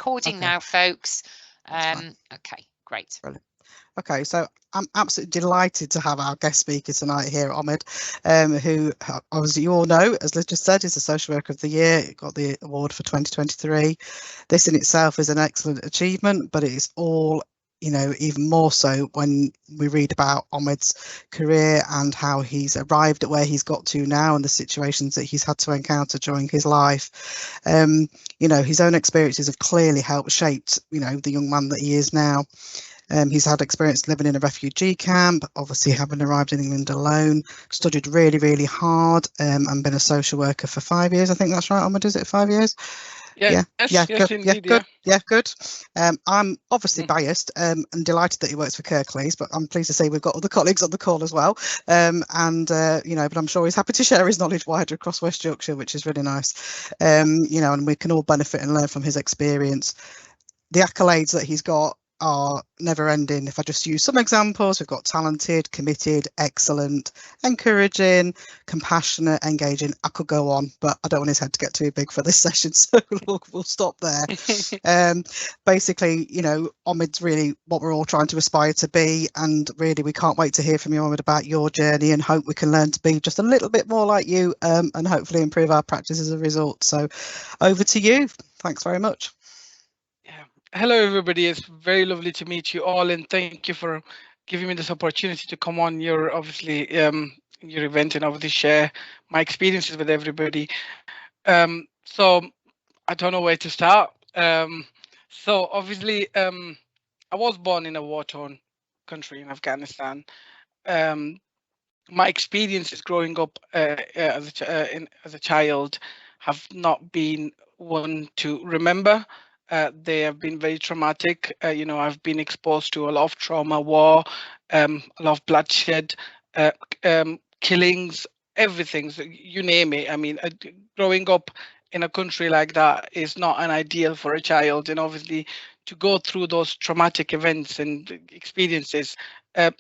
recording now, folks. Okay, great. Brilliant. Okay, so I'm absolutely delighted to have our guest speaker tonight here, Omaid, who, as you all know, as Liz just said, is the Social Worker of the Year. Got the award for 2023. This in itself is an excellent achievement, but it is all, you know, even more so when we read about Omaid's career and how he's arrived at where he's got to now and the situations that he's had to encounter during his life. You know, his own experiences have clearly helped shape, you know, the young man that he is now. He's had experience living in a refugee camp, obviously having arrived in England alone, studied really, really hard, and been a social worker for 5 years. I think that's right, Omaid, is it 5 years? Yes, good, indeed, good. I'm obviously biased and delighted that he works for Kirklees, but I'm pleased to say we've got other colleagues on the call as well. You know, but I'm sure he's happy to share his knowledge wider across West Yorkshire, which is really nice. You know, and we can all benefit and learn from his experience. The accolades that he's got are never ending. If I just use some examples, we've got talented, committed, excellent, encouraging, compassionate, engaging. I could go on, but I don't want his head to get too big for this session, so we'll stop there. Basically, you know, Omaid's really what we're all trying to aspire to be, and really we can't wait to hear from you, Omaid, about your journey, and hope we can learn to be just a little bit more like you, and hopefully improve our practice as a result. So over to you. Thanks very much. Hello, everybody. It's very lovely to meet you all, and thank you for giving me this opportunity to come on your your event and obviously share my experiences with everybody. So I don't know where to start. So obviously, I was born in a war-torn country in Afghanistan. My experiences growing up as a child have not been one to remember. They have been very traumatic. You know, I've been exposed to a lot of trauma, war, a lot of bloodshed, killings, everything. So you name it. I mean, growing up in a country like that is not an ideal for a child, and obviously to go through those traumatic events and experiences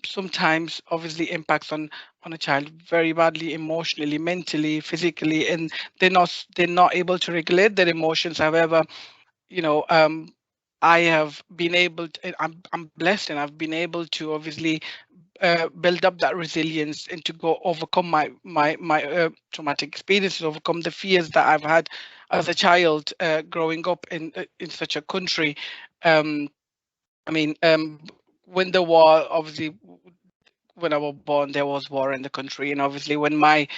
sometimes obviously impacts on a child very badly, emotionally, mentally, physically, and they're not able to regulate their emotions. However, you know, I have been able to, I'm blessed, and I've been able to obviously build up that resilience and to go overcome my traumatic experiences, overcome the fears that I've had as a child growing up in such a country. I mean, when the war, obviously, when I was born, there was war in the country, and obviously when my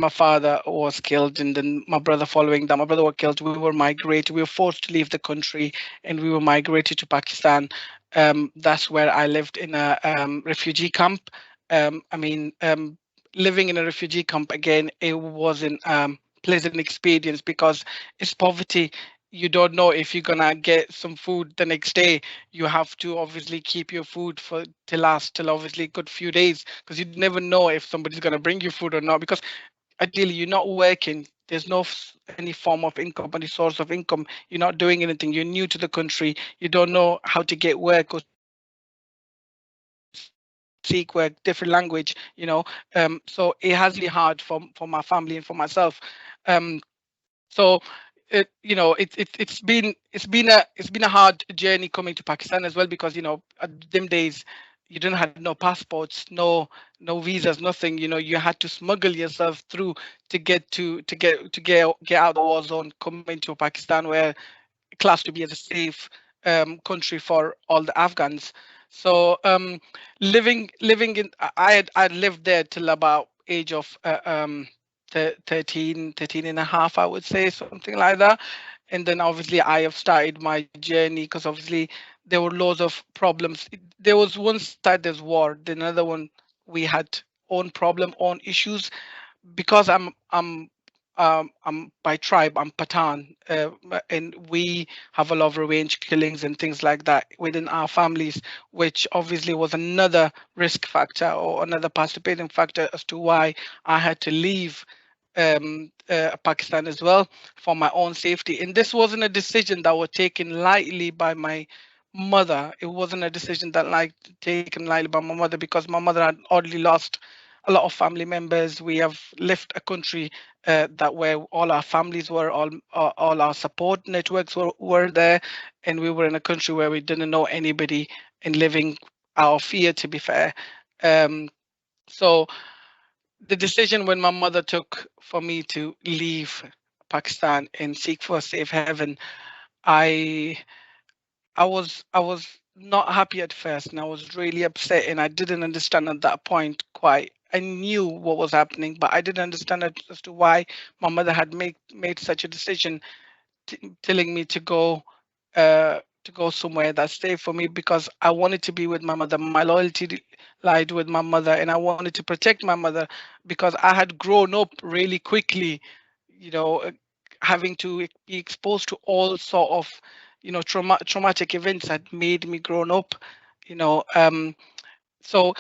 father was killed, and then my brother following that, my brother was killed, we were migrated, we were forced to leave the country, and we were migrated to Pakistan. That's where I lived in a refugee camp. I mean, living in a refugee camp, again, it wasn't pleasant experience because it's poverty. You don't know if you're gonna get some food the next day. You have to obviously keep your food for to last till obviously a good few days, because you never know if somebody's gonna bring you food or not. Because ideally, you're not working. There's no any form of income, any source of income. You're not doing anything. You're new to the country. You don't know how to get work or seek work, different language. You know, so it has been hard for my family and for myself. So you know, it's been a hard journey coming to Pakistan as well, because you know at them days you didn't have no passports, no visas, nothing. You know, you had to smuggle yourself through to get out of the war zone, come into Pakistan, where classed to be as a safe country for all the Afghans. So living in I lived there till about age of 13 and a half, I would say, something like that. And then obviously I have started my journey, because obviously there were loads of problems. There was one side there's war, the another one we had own problem, own issues. Because I'm by tribe, I'm Pathan, and we have a lot of revenge killings and things like that within our families, which obviously was another risk factor or another participating factor as to why I had to leave Pakistan as well, for my own safety. And this wasn't a decision that was taken lightly by my mother. It wasn't a decision that taken lightly by my mother, because my mother had already lost a lot of family members. We have left a country that where all our families were, all our support networks were there, and we were in a country where we didn't know anybody and living our fear. To be fair, um, so the decision when my mother took for me to leave Pakistan and seek for a safe haven, I I was not happy at first, and I was really upset, and I didn't understand at that point quite. I knew what was happening, but I didn't understand as to why my mother had made such a decision, telling me to go somewhere that's safe for me, because I wanted to be with my mother. My loyalty lied with my mother, and I wanted to protect my mother because I had grown up really quickly, you know, having to be exposed to all sort of, traumatic events that made me grown up, you know. So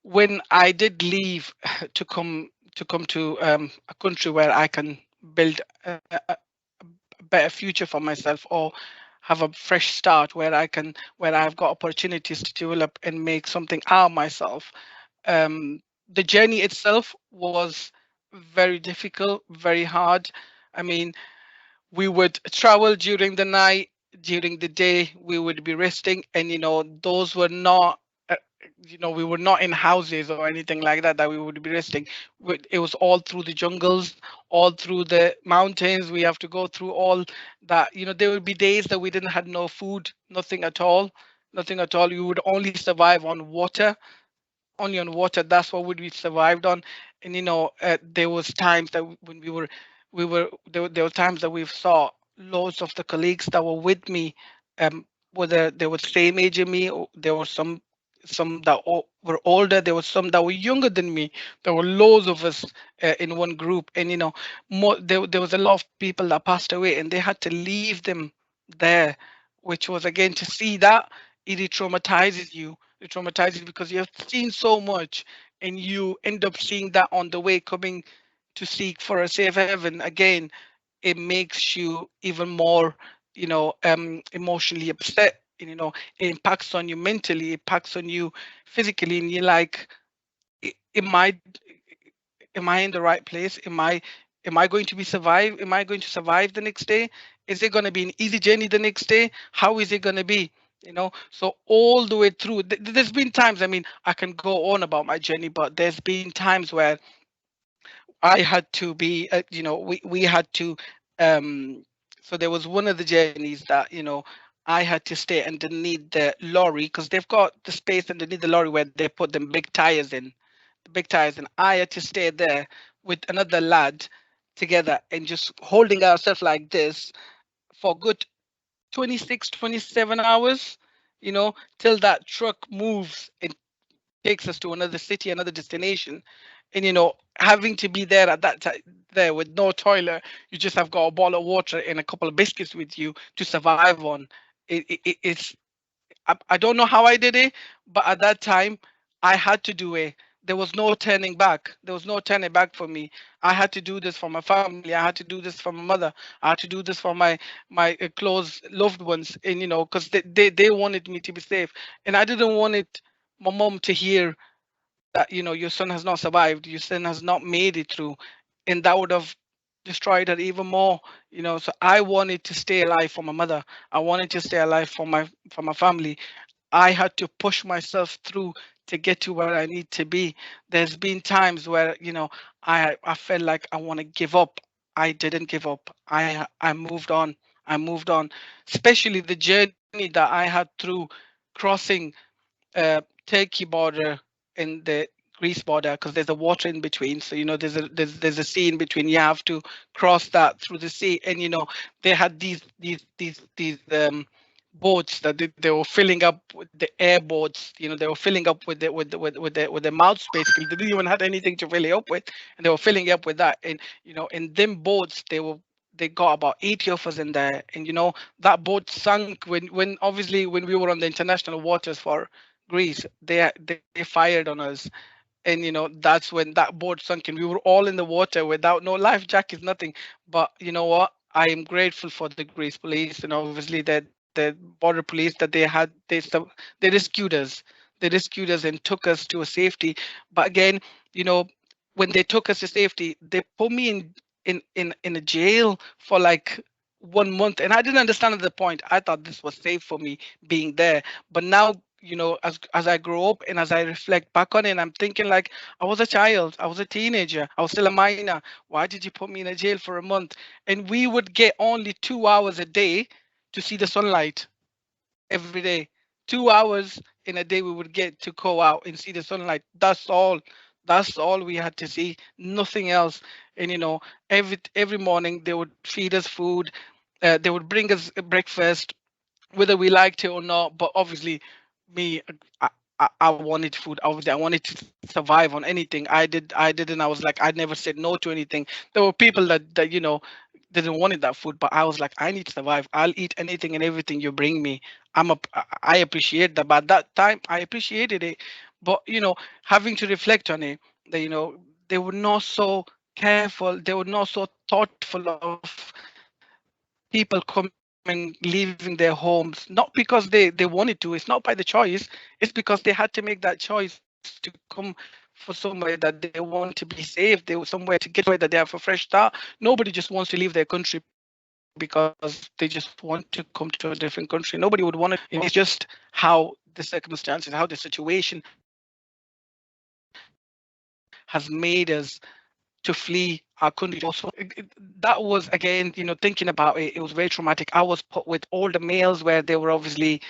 when I did leave to come to a country where I can build a better future for myself, or have a fresh start where I've got opportunities to develop and make something out of myself. The journey itself was very difficult, very hard. I mean, we would travel during the night, during the day we would be resting, and those were not we were not in houses or anything like that we would be resting. It was all through the jungles, all through the mountains. We have to go through all that. There would be days that we didn't have no food, nothing at all, nothing at all. You would only survive on water, only on water. That's what would we survived on. And there was times that when there were times that we saw loads of the colleagues that were with me, whether they were same age as me, or there were some that were older. There were some that were younger than me. There were loads of us in one group, and there was a lot of people that passed away, and they had to leave them there, which was, again, to see that, it traumatizes you. It traumatizes you because you have seen so much, and you end up seeing that on the way coming to seek for a safe haven again. It makes you even more, emotionally upset. And, it impacts on you mentally, it impacts on you physically, and you're like, am I in the right place? Am I going to be survive? Am I going to survive the next day? Is it going to be an easy journey the next day? How is it going to be? So all the way through, there's been times, I mean, I can go on about my journey, but there's been times where I had to be, we had to, so there was one of the journeys that, I had to stay underneath the lorry, because they've got the space underneath the lorry where they put them big tires in, the big tires. And I had to stay there with another lad together and just holding ourselves like this for good 26, 27 hours, till that truck moves and takes us to another city, another destination. And having to be there at that time, there with no toilet, you just have got a bottle of water and a couple of biscuits with you to survive on. It's, I don't know how I did it, but at that time I had to do it. There was no turning back. There was no turning back for me. I had to do this for my family. I had to do this for my mother. I had to do this for my close loved ones. And because they wanted me to be safe, and I didn't want it my mom to hear that your son has not survived, your son has not made it through, and that would have destroyed her even more. So I wanted to stay alive for my mother. I wanted to stay alive for my family. I had to push myself through to get to where I need to be. There's been times where I felt like I want to give up. I didn't give up. I moved on. I moved on. Especially the journey that I had through crossing Turkey border and the Greece border, because there's a water in between. So there's a sea in between. You have to cross that through the sea, and they had these boats that they were filling up with the air boats. They were filling up with the mouths, basically. They didn't even have anything to fill it up with, and they were filling it up with that. And in them boats, they got about 80 of us in there. And that boat sunk when obviously when we were on the international waters for Greece. They fired on us, and that's when that boat sunk, and we were all in the water without no life jackets, nothing. But you know what? I am grateful for the Greece police, and obviously the border police, that they rescued us. They rescued us and took us to a safety. But again, you know, when they took us to safety, they put me in a jail for like 1 month, and I didn't understand at the point. I thought this was safe for me being there, but now, as I grow up and as I reflect back on it, I'm thinking like, I was a child, I was a teenager, I was still a minor. Why did you put me in a jail for a month? And we would get only 2 hours a day to see the sunlight every day. 2 hours in a day we would get to go out and see the sunlight. That's all. That's all we had to see. Nothing else. And every morning they would feed us food. They would bring us breakfast, whether we liked it or not. But obviously, me, I wanted food. Obviously, I wanted to survive on anything. I didn't. I was like, I never said no to anything. There were people that didn't wanted that food, but I was like, I need to survive. I'll eat anything and everything you bring me. I appreciate that. But at that time, I appreciated it. But having to reflect on it, that they were not so careful. They were not so thoughtful of people coming, leaving their homes, not because they wanted to. It's not by the choice. It's because they had to make that choice to come for somewhere that they want to be safe. They were somewhere to get somewhere that they have a fresh start. Nobody just wants to leave their country because they just want to come to a different country. Nobody would want to do that. It's just how the circumstances, how the situation has made us to flee our country to go somewhere else. That was, again, thinking about it, it was very traumatic. I was put with all the males where they were obviously,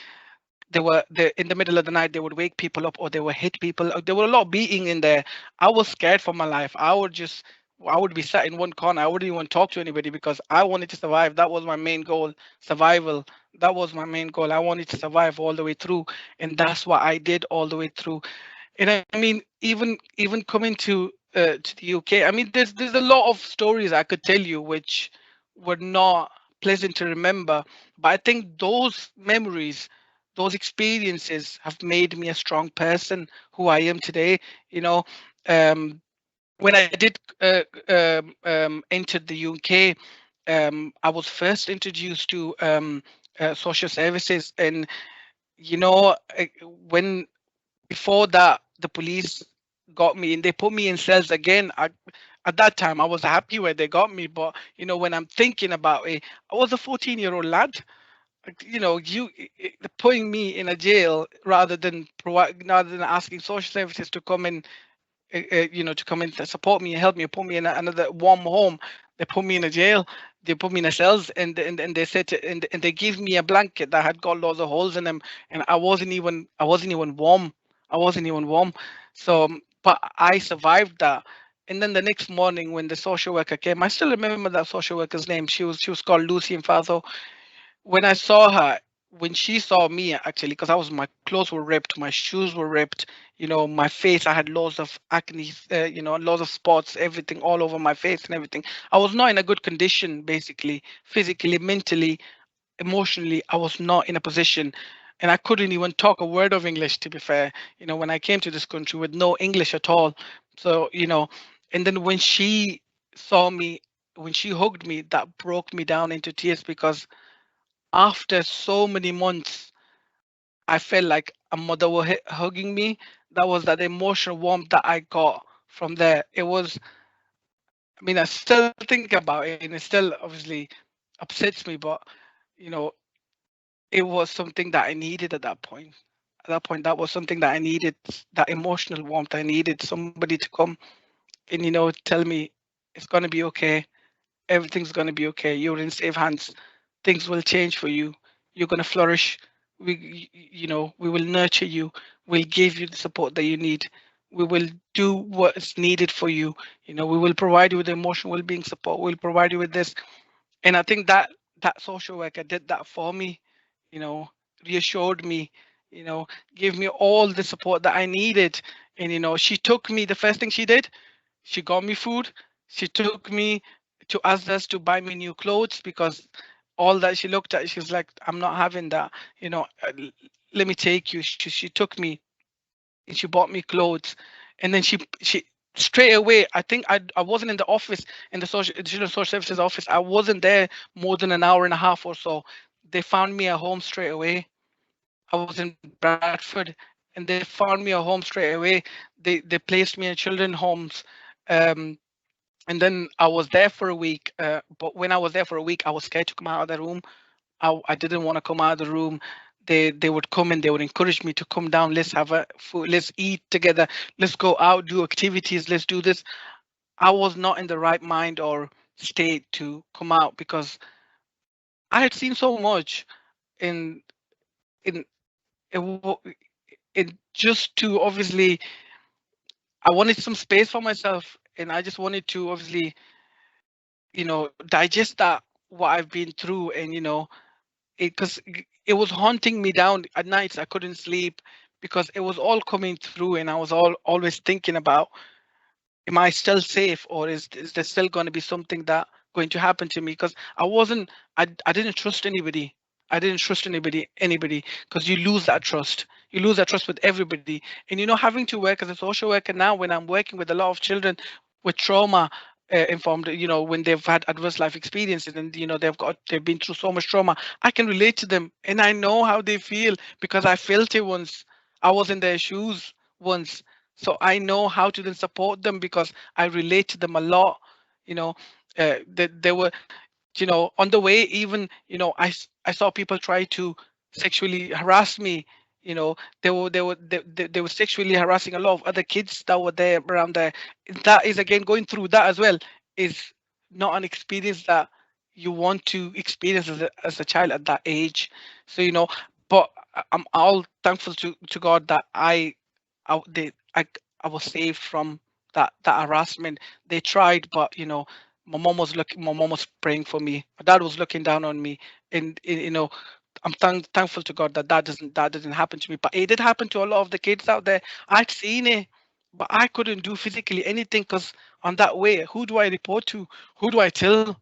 in the middle of the night, they would wake people up or they would hit people. There were a lot of beating in there. I was scared for my life. I would be sat in one corner. I wouldn't even talk to anybody because I wanted to survive. That was my main goal, survival. That was my main goal. I wanted to survive all the way through, and that's what I did all the way through. And I mean, even coming to the UK, I mean, there's a lot of stories I could tell you which were not pleasant to remember, but I think those memories, those experiences have made me a strong person who I am today. You know, um, when I did enter the UK, I was first introduced to social services, and when before that the police got me and they put me in cells again. At that time, I was happy where they got me, but when I'm thinking about it, I was a 14-year-old lad. Like, putting me in a jail rather than asking social services to come in, to come in to support me and help me and put me in another warm home. They put me in a jail. They put me in a cells, and they said and they gave me a blanket that had got lots of holes in them, and I wasn't even warm. I wasn't even warm. So, but I survived that. And then the next morning, when the social worker came, I still remember that social worker's name. She was called Lucy and Fatho. When I saw her, when she saw me, actually, because my clothes were ripped, my shoes were ripped, my face, I had lots of acne, lots of spots, everything all over my face and everything. I was not in a good condition, basically, physically, mentally, emotionally. I was not in a position, and I couldn't even talk a word of English, to be fair, when I came to this country with no English at all. So, and then when she saw me, when she hugged me, that broke me down into tears because after so many months, I felt like a mother was hugging me. That was that emotional warmth that I got from there. It was, I mean, I still think about it and it still obviously upsets me, but, you know, it was something that I needed at that point. At that point, that was something that I needed, that emotional warmth. I needed somebody to come and, tell me it's going to be okay. Everything's going to be okay. You're in safe hands. Things will change for you. You're going to flourish. We will nurture you. We'll give you the support that you need. We will do what's needed for you. We will provide you with emotional well-being support. We'll provide you with this. And I think that social worker did that for me, you know, reassured me, gave me all the support that I needed. And, she took me, the first thing she did, she got me food. She took me to Asda's to buy me new clothes because all that she looked at, she was like, I'm not having that. Let me take you. She took me and she bought me clothes. And then she straight away, I think I wasn't in the office, in the children's social services office. I wasn't there more than an hour and a half or so. They found me at home straight away. I was in Bradford, and they found me a home straight away. They placed me in children homes. Um, and then I was there for a week. But when I was there for a week, I was scared to come out of the room. I didn't want to come out of the room. They would come and they would encourage me to come down. Let's have a food. Let's eat together. Let's go out, do activities. Let's do this. I was not in the right mind or state to come out because I had seen so much in in it, it just to obviously I wanted some space for myself, and I just wanted to obviously digest that what I've been through, and because it was haunting me down at nights. I couldn't sleep because it was all coming through, and I was always thinking about, am I still safe, or is there still going to be something that going to happen to me? Because I didn't trust anybody. I didn't trust anybody, because you lose that trust. You lose that trust with everybody. And having to work as a social worker now, when I'm working with a lot of children with trauma informed, when they've had adverse life experiences, and they've been through so much trauma, I can relate to them, and I know how they feel because I felt it once. I was in their shoes once, so I know how to then support them because I relate to them a lot. you know they were, on the way, even, I saw people try to sexually harass me. They were sexually harassing a lot of other kids that were there around there. That is, again, going through that as well is not an experience that you want to experience as a child at that age. So, but I'm all thankful to God that I they I was saved from that harassment. They tried, but my mom was praying for me. My dad was looking down on me, and I'm thankful to God that that didn't happen to me. But it did happen to a lot of the kids out there. I'd seen it, but I couldn't do physically anything because on that way, who do I report to? Who do I tell?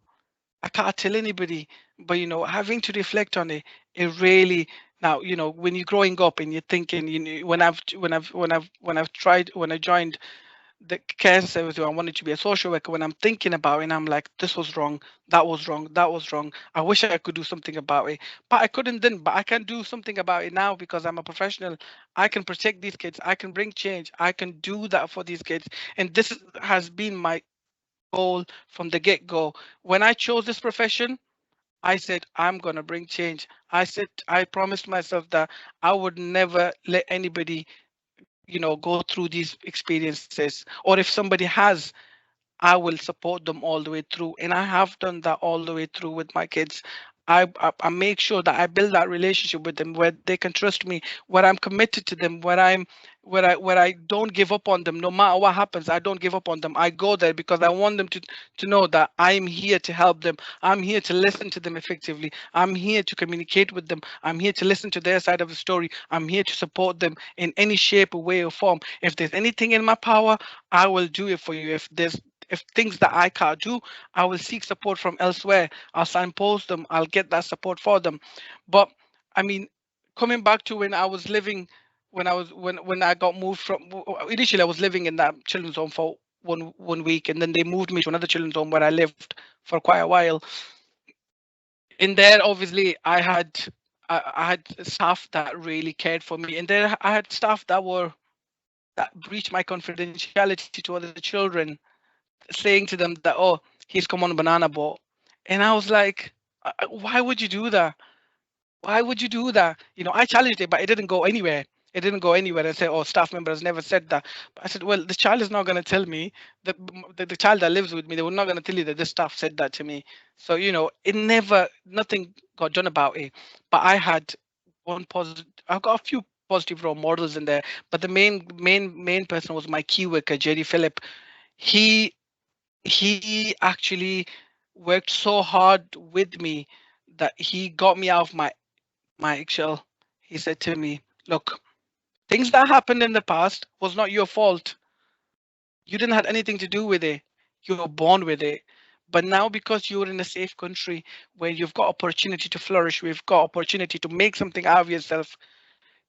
I can't tell anybody. But having to reflect on it, it really, now, when you're growing up and you're thinking, when I joined the care service, I wanted to be a social worker. When I'm thinking about it, and I'm like, this was wrong, that was wrong, that was wrong. I wish I could do something about it, but I couldn't then. But I can do something about it now because I'm a professional. I can protect these kids. I can bring change. I can do that for these kids. And has been my goal from the get-go. When I chose this profession, I said, I'm going to bring change. I promised myself that I would never let anybody, go through these experiences. Or if somebody has, I will support them all the way through. And I have done that all the way through with my kids. I make sure that I build that relationship with them where they can trust me, where I'm committed to them, where I don't give up on them. No matter what happens, I don't give up on them. I go there because I want them to know that I'm here to help them. I'm here to listen to them effectively. I'm here to communicate with them. I'm here to listen to their side of the story. I'm here to support them in any shape or way or form. If there's anything in my power, I will do it for you. If things that I can't do, I will seek support from elsewhere. I'll signpost them. I'll get that support for them. But I mean, coming back to when I was living, when I got moved from, initially I was living in that children's home for one week, and then they moved me to another children's home where I lived for quite a while. In there, obviously, I had staff that really cared for me, and there I had staff that breached my confidentiality to other children, saying to them that, oh, he's come on a banana boat. And I was like, why would you do that? Why would you do that? I challenged it, but it didn't go anywhere. It didn't go anywhere. And say, oh, staff member has never said that. But I said, well, the child is not going to tell me, the child that lives with me, they were not going to tell you that this staff said that to me. So, nothing got done about it. But I've got a few positive role models in there. But the main person was my key worker, Jerry Phillip. He he actually worked so hard with me that he got me out of my eggshell. He said to me, look, things that happened in the past was not your fault. You didn't have anything to do with it. You were born with it. But now, because you're in a safe country where you've got opportunity to flourish, we've got opportunity to make something out of yourself,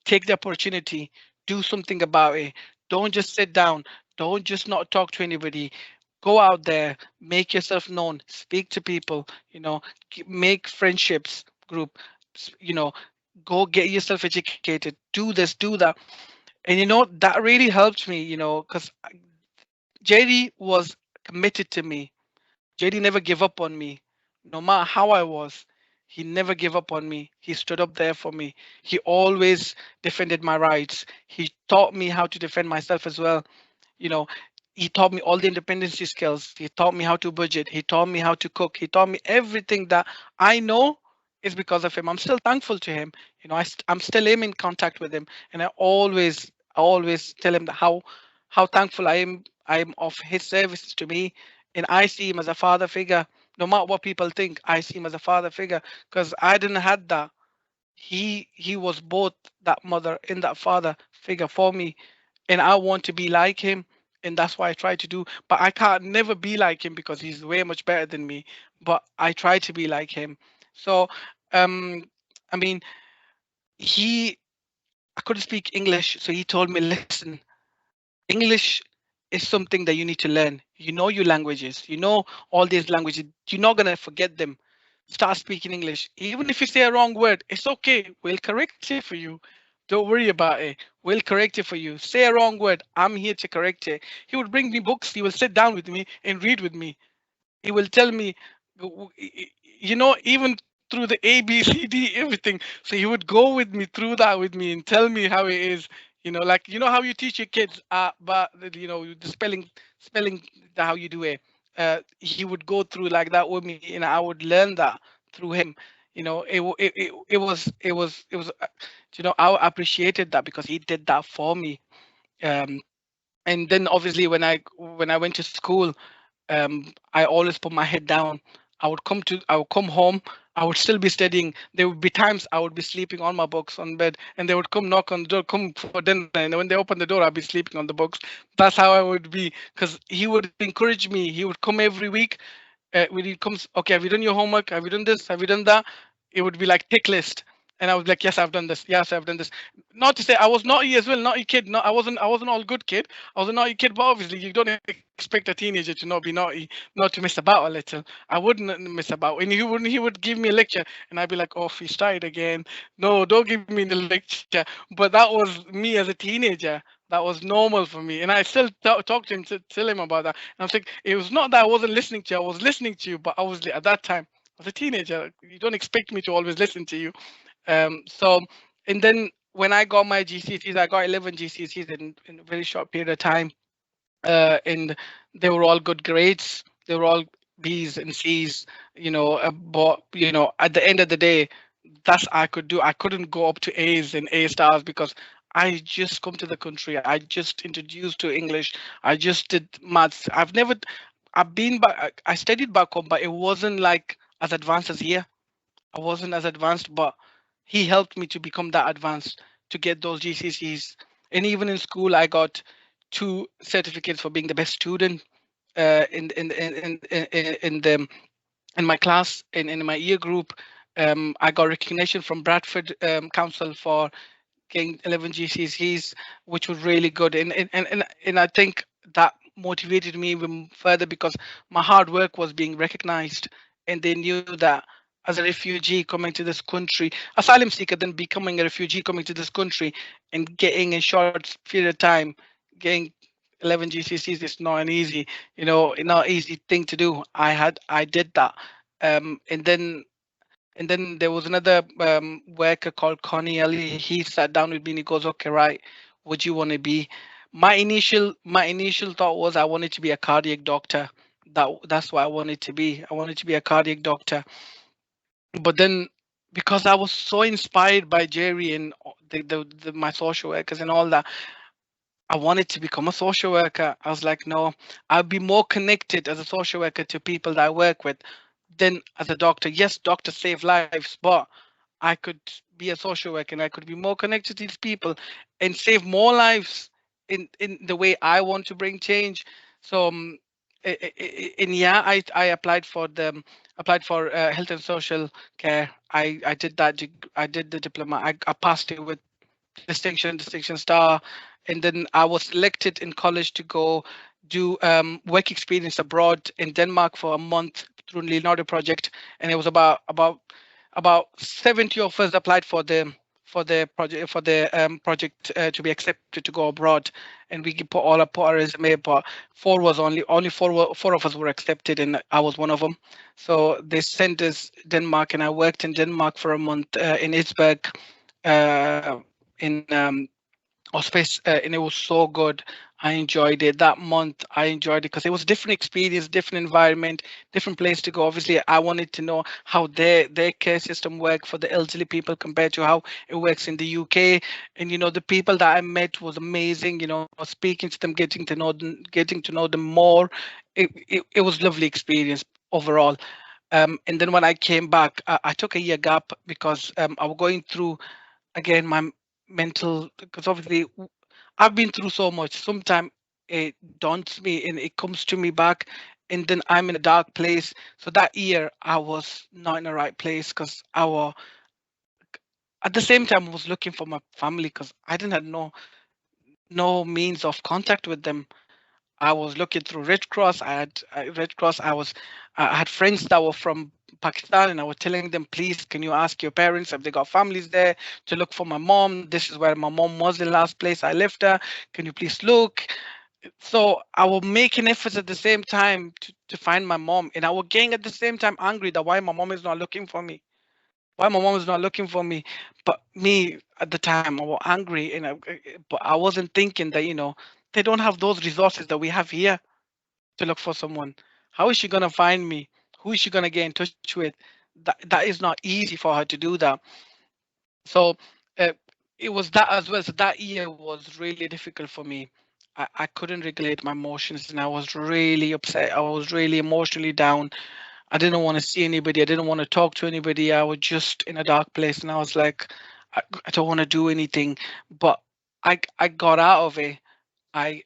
take the opportunity, do something about it. Don't just sit down. Don't just not talk to anybody. Go out there, make yourself known, speak to people, make friendships group, s- you know, go get yourself educated, do this, do that. And that really helped me, because JD was committed to me. JD never gave up on me. No matter how I was, he never gave up on me. He stood up there for me. He always defended my rights. He taught me how to defend myself as well. you know he taught me all the independency skills. He taught me how to budget. He taught me how to cook. He taught me everything that I know is because of him. I'm still thankful to him. I'm still in contact with him, and I always tell him that how thankful I am of his services to me. And I see him as a father figure. No matter what people think, I see him as a father figure, because I didn't had that. He was both that mother and that father figure for me, and I want to be like him, and that's what I try to do. But I can't never be like him because he's way much better than me. But I try to be like him. So, um, I mean, he I couldn't speak English, so he told me, listen, English is something that you need to learn. You know your languages. You know all these languages. You're not gonna forget them. Start speaking English. Even if you say a wrong word, it's okay. We'll correct it for you. Don't worry about it. We'll correct it for you. Say a wrong word. I'm here to correct it. He would bring me books. He will sit down with me and read with me. He will tell me, even through the A, B, C, D, everything. So he would go with me through that with me and tell me how it is. Like how you teach your kids, but the spelling, how you do it. He would go through like that with me, and I would learn that through him. I appreciated that because he did that for me. Um, and then obviously when I went to school, I always put my head down. I would come home. I would still be studying. There would be times I would be sleeping on my books on bed, and they would come knock on the door, come for dinner, and when they open the door, I'd be sleeping on the books. That's how I would be, because he would encourage me. He would come every week. When he comes, okay, have you done your homework? Have you done this? Have you done that? It would be like tick list, and I was like, yes, I've done this. Yes, I've done this. Not to say I was naughty as well, naughty kid. No, I wasn't all good kid. I was a naughty kid, but obviously you don't expect a teenager to not be naughty, not to miss about a little. I wouldn't miss about. And he would give me a lecture, and I'd be like, oh, he's tried again. No, don't give me the lecture. But that was me as a teenager. That was normal for me, and I still talk to him to tell him about that. And I was like, it was not that I wasn't listening to you. I was listening to you, but obviously at that time, I was a teenager. You don't expect me to always listen to you. So, and then when I got my GCSEs, I got 11 GCSEs in a very short period of time, and they were all good grades. They were all B's and C's. But at the end of the day, that's I could do. I couldn't go up to A's and A stars because I just come to the country. I just introduced to English. I just did maths. I've been back. I studied back home, but it wasn't like as advanced as here. I wasn't as advanced, but he helped me to become that advanced to get those GCSEs. And even in school, I got two certificates for being the best student in my class and in my year group. I got recognition from Bradford Council for getting 11 GCSEs, which was really good. And I think that motivated me even further because my hard work was being recognized, and they knew that as a refugee coming to this country, asylum seeker, then becoming a refugee coming to this country and getting in short period of time, getting 11 GCSEs is not an easy, not easy thing to do. I did that. And then there was another worker called Connie Ellie. He sat down with me and he goes, "Okay, right, what do you want to be?" My initial thought was I wanted to be a cardiac doctor. That's what I wanted to be. I wanted to be a cardiac doctor. But then, because I was so inspired by Jerry and my social workers and all that, I wanted to become a social worker. I was like, no, I'll be more connected as a social worker to people that I work with than as a doctor. Yes, doctors save lives, but I could be a social worker and I could be more connected to these people and save more lives in the way I want to bring change. So, and yeah, I applied for health and social care. I did that. I did the diploma. I passed it with distinction star, and then I was selected in college to go do work experience abroad in Denmark for a month through Leonardo project, and it was about 70 of us applied for project to be accepted to go abroad, and we could put our resume, but only four of us were accepted, and I was one of them. So they sent us Denmark, and I worked in Denmark for a month in Isberg, in Hospice, and it was so good. I enjoyed it that month. I enjoyed it because it was a different experience, different environment, different place to go. Obviously, I wanted to know how their care system work for the elderly people compared to how it works in the UK. And the people that I met was amazing. Speaking to them, getting to know them more. It was lovely experience overall. And then when I came back, I took a year gap because I was going through again my mental, because obviously I've been through so much. Sometimes it daunts me and it comes to me back, and then I'm in a dark place. So that year I was not in the right place because at the same time I was looking for my family because I didn't have no means of contact with them. I was looking through Red Cross. Red Cross. I had friends that were from Pakistan, and I was telling them, please, can you ask your parents if they got families there to look for my mom? This is where my mom was the last place I left her. Can you please look? So I was making efforts at the same time to find my mom, and I was getting at the same time angry that why my mom is not looking for me. Why my mom is not looking for me? But me at the time, I was angry, but I wasn't thinking that they don't have those resources that we have here to look for someone. How is she gonna find me? Who is she gonna get in touch with? That is not easy for her to do that. So uh, it was that as well. So that year was really difficult for me. I couldn't regulate my emotions, and I was really upset. I was really emotionally down. I didn't want to see anybody. I didn't want to talk to anybody. I was just in a dark place, and I was like, I don't want to do anything. But I got out of it. I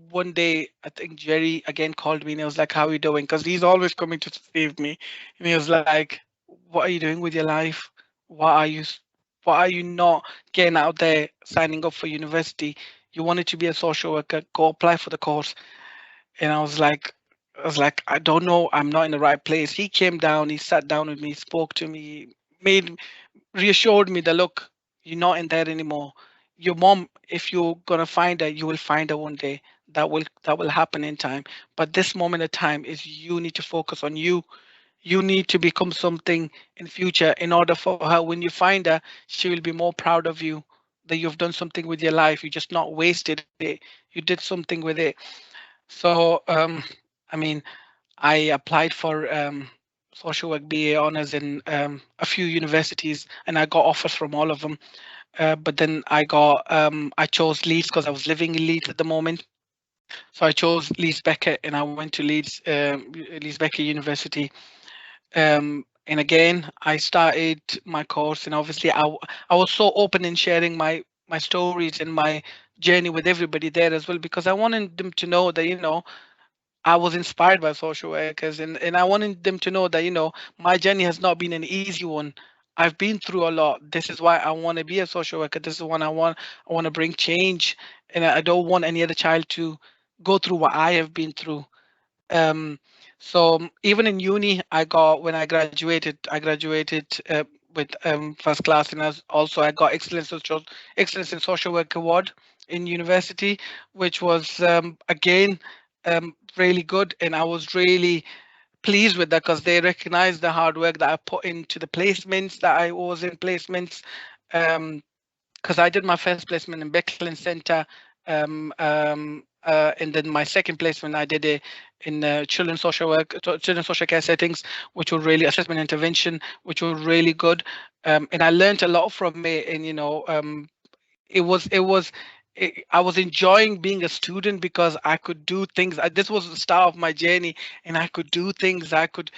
one day I think Jerry again called me and he was like, "How are you doing?" Because he's always coming to save me, and he was like, "What are you doing with your life? Why are you why are you not getting out there signing up for university? You wanted to be a social worker, go apply for the course." And I was like, I don't know, I'm not in the right place. He came down, he sat down with me, spoke to me, made reassured me that look, you're not in there anymore. Your mom, if you're gonna find her, you will find her one day. That will happen in time. But this moment of time is you need to focus on you. You need to become something in future in order for her when you find her, she will be more proud of you that you've done something with your life. You just not wasted it. You did something with it. So I mean, I applied for social work BA honors in a few universities, and I got offers from all of them. But then I chose Leeds because I was living in Leeds at the moment. So I chose Leeds Becker, and I went to Leeds Becker University. And again, I started my course, and obviously I was so open in sharing my stories and my journey with everybody there as well, because I wanted them to know that I was inspired by social workers, and I wanted them to know that my journey has not been an easy one. I've been through a lot. This is why I want to be a social worker. This is what I want to bring change, and I don't want any other child to go through what I have been through. um, so even in uni, when I graduated with first class, and I got excellence in social work award in university, which was again really good, and I was really pleased with that because they recognized the hard work that I put into the placements that I was in placements. Um, because I did my first placement in Beckland Center, and then my second placement I did it in children's social care settings, which were really assessment intervention, which were really good, and I learned a lot from it. And I was enjoying being a student because I could do things. This was the start of my journey, and I could do things. I could,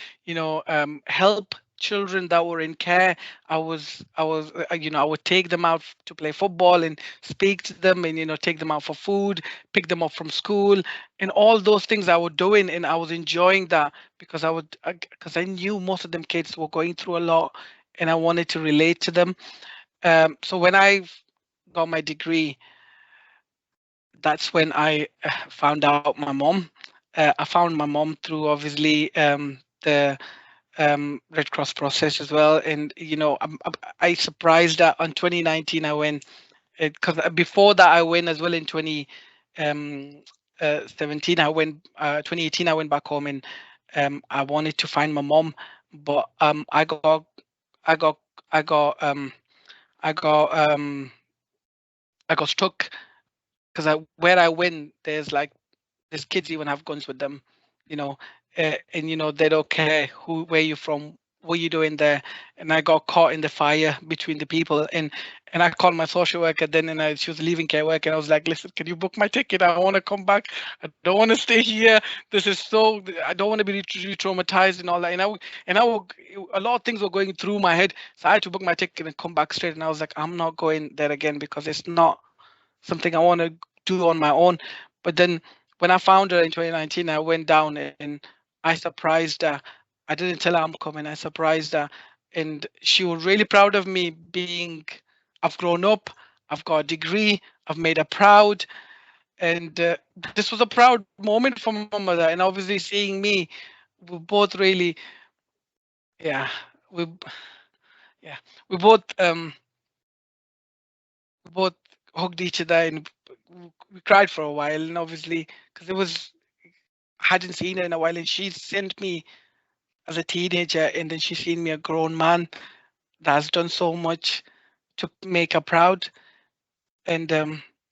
help children that were in care. I would take them out to play football and speak to them, and take them out for food, pick them up from school, and all those things I was doing, and I was enjoying that because because I knew most of them kids were going through a lot, and I wanted to relate to them. So when I got my degree, that's when I found out my mom. I found my mom through obviously the Red Cross process as well. And I surprised that on 2019 I went, because before that I went as well in 2017. I went 2018. I went back home, and I wanted to find my mom, but I got I got I got I got stuck because where I went, there's kids even have guns with them, you know, and they don't care where you're from, what you doing there. And I got caught in the fire between the people, and I called my social worker then, and she was leaving care work, and I was like, listen, can you book my ticket? I want to come back. I don't want to stay here. This is so. I don't want to be traumatized and all that. A lot of things were going through my head, so I had to book my ticket and come back straight. And I was like, I'm not going there again because it's not something I want to do on my own. But then when I found her in 2019, I went down and I surprised her. I didn't tell her I'm coming. I surprised her, and she was really proud of me. I've grown up. I've got a degree. I've made her proud, and this was a proud moment for my mother. And obviously, seeing me, we both really, yeah, we, yeah, we both we both hugged each other, and we cried for a while. And obviously, because I hadn't seen her in a while, and she sent me as a teenager, and then she's seen me a grown man that has done so much to make her proud. And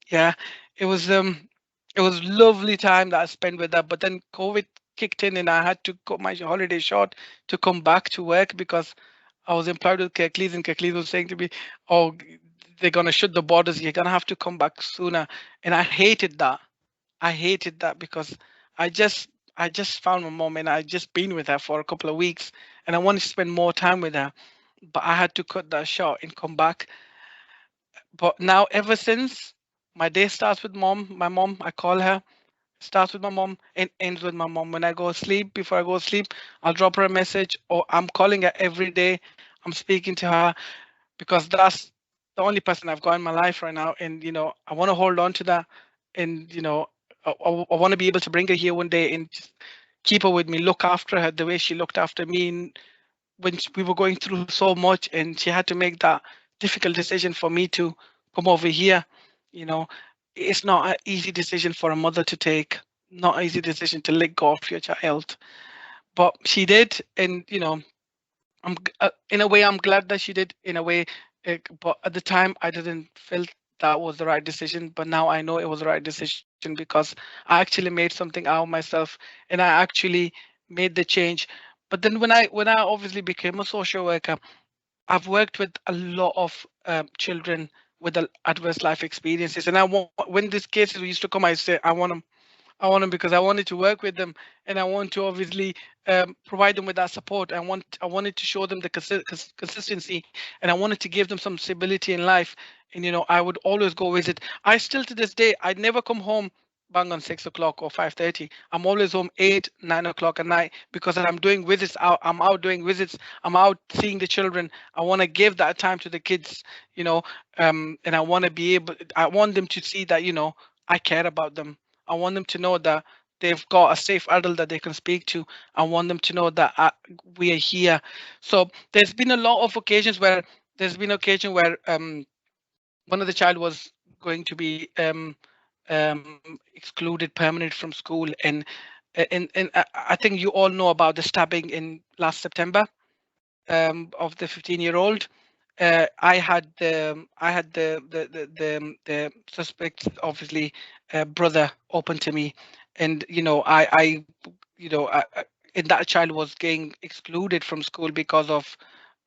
yeah, it was um it was lovely time that I spent with her. But then COVID kicked in, and I had to cut my holiday short to come back to work because I was employed with Kirklees, and Kirklees was saying to me, "Oh, they're gonna shut the borders. You're gonna have to come back sooner." And I hated that. I hated that because I just I just found my mom, and I just been with her for a couple of weeks, and I wanted to spend more time with her, but I had to cut that short and come back. But now ever since, my day starts with my mom, I call her, starts with my mom and ends with my mom. When I go to sleep, before I go to sleep, I'll drop her a message, or I'm calling her every day. I'm speaking to her because that's the only person I've got in my life right now. And I want to hold on to that. And I want to be able to bring her here one day and just keep her with me, look after her the way she looked after me when we were going through so much, and she had to make that difficult decision for me to come over here. You know, it's not an easy decision for a mother to take, not an easy decision to let go of your child, but she did. And in a way, I'm glad that she did. In a way, but at the time, I didn't feel that was the right decision. But now I know it was the right decision because I actually made something out of myself, and I actually made the change. But then when I obviously became a social worker, I've worked with a lot of children with adverse life experiences, and I want when these cases used to come, I say I want them because I wanted to work with them, and I want to obviously provide them with that support. I wanted to show them the consistency, and I wanted to give them some stability in life. And I would always go visit. I still to this day, I'd never come home bang on 6 o'clock or 5:30. I'm always home 8, 9 o'clock at night because I'm doing visits out. I'm out doing visits. I'm out seeing the children. I want to give that time to the kids, and I want to be able. I want them to see that I care about them. I want them to know that they've got a safe adult that they can speak to. I want them to know that we are here. So there's been a lot of occasions where one of the child was going to be excluded permanent from school, and I think you all know about the stabbing in last September of the 15-year-old. I had the suspect, obviously, brother open to me, and and that child was getting excluded from school because of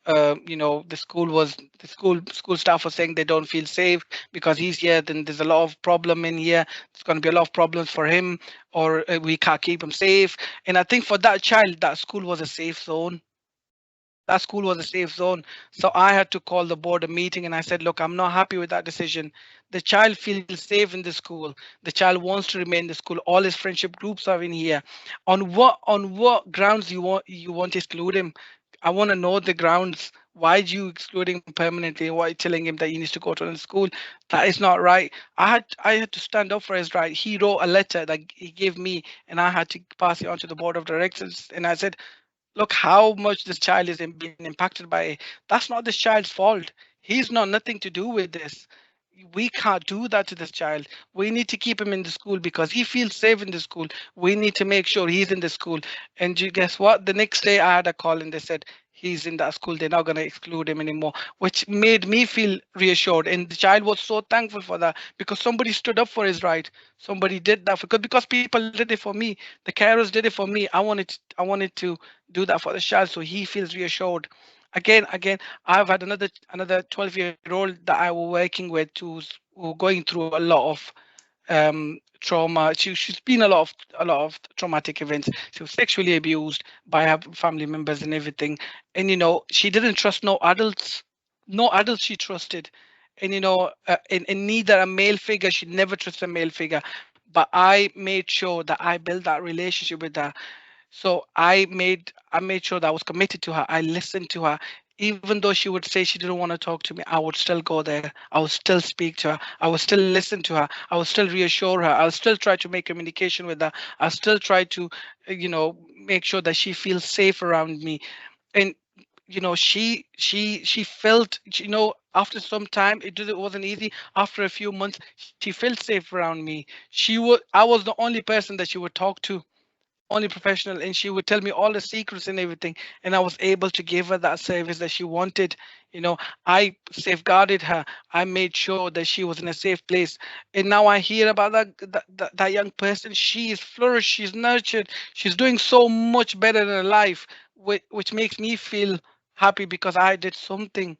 the school staff was saying they don't feel safe because he's here. Then there's a lot of problem in here. There's going to be a lot of problems for him, or we can't keep him safe. And I think for that child, that school was a safe zone. That school was a safe zone. So I had to call the board a meeting, and I said, look, I'm not happy with that decision. The child feels safe in the school. The child wants to remain in the school. All his friendship groups are in here. On what grounds you want to exclude him? I want to know the grounds. Why did you exclude him permanently? Why are you telling him that he needs to go to another school? That is not right. I had to stand up for his right. He wrote a letter that he gave me, and I had to pass it on to the board of directors. And I said, look how much this child is being impacted by it. That's not this child's fault. He's not nothing to do with this. We can't do that to this child. We need to keep him in the school because he feels safe in the school. We need to make sure he's in the school. And you guess what? The next day I had a call and they said he's in that school. They're not going to exclude him anymore, which made me feel reassured. And the child was so thankful for that because somebody stood up for his right. Somebody did that because people did it for me. The carers did it for me. I wanted to do that for the child so he feels reassured. Again, I've had another 12-year-old that I was working with who's going through a lot of trauma. She's been a lot of traumatic events. She was sexually abused by her family members and everything. And she didn't trust no adults. No adults she trusted. And and neither a male figure. She never trusted a male figure. But I made sure that I built that relationship with her. So I made sure that I was committed to her. I listened to her. Even though she would say she didn't want to talk to me, I would still go there. I would still speak to her. I would still listen to her. I would still reassure her. I'll still try to make communication with her. I'll still try to, make sure that she feels safe around me. And she felt, after some time, it wasn't easy. After a few months, she felt safe around me. I was the only person that she would talk to, only professional, and she would tell me all the secrets and everything, and I was able to give her that service that she wanted. I safeguarded her. I made sure that she was in a safe place. And now I hear about that young person. She is flourished, she's nurtured, she's doing so much better in her life, which makes me feel happy because I did something.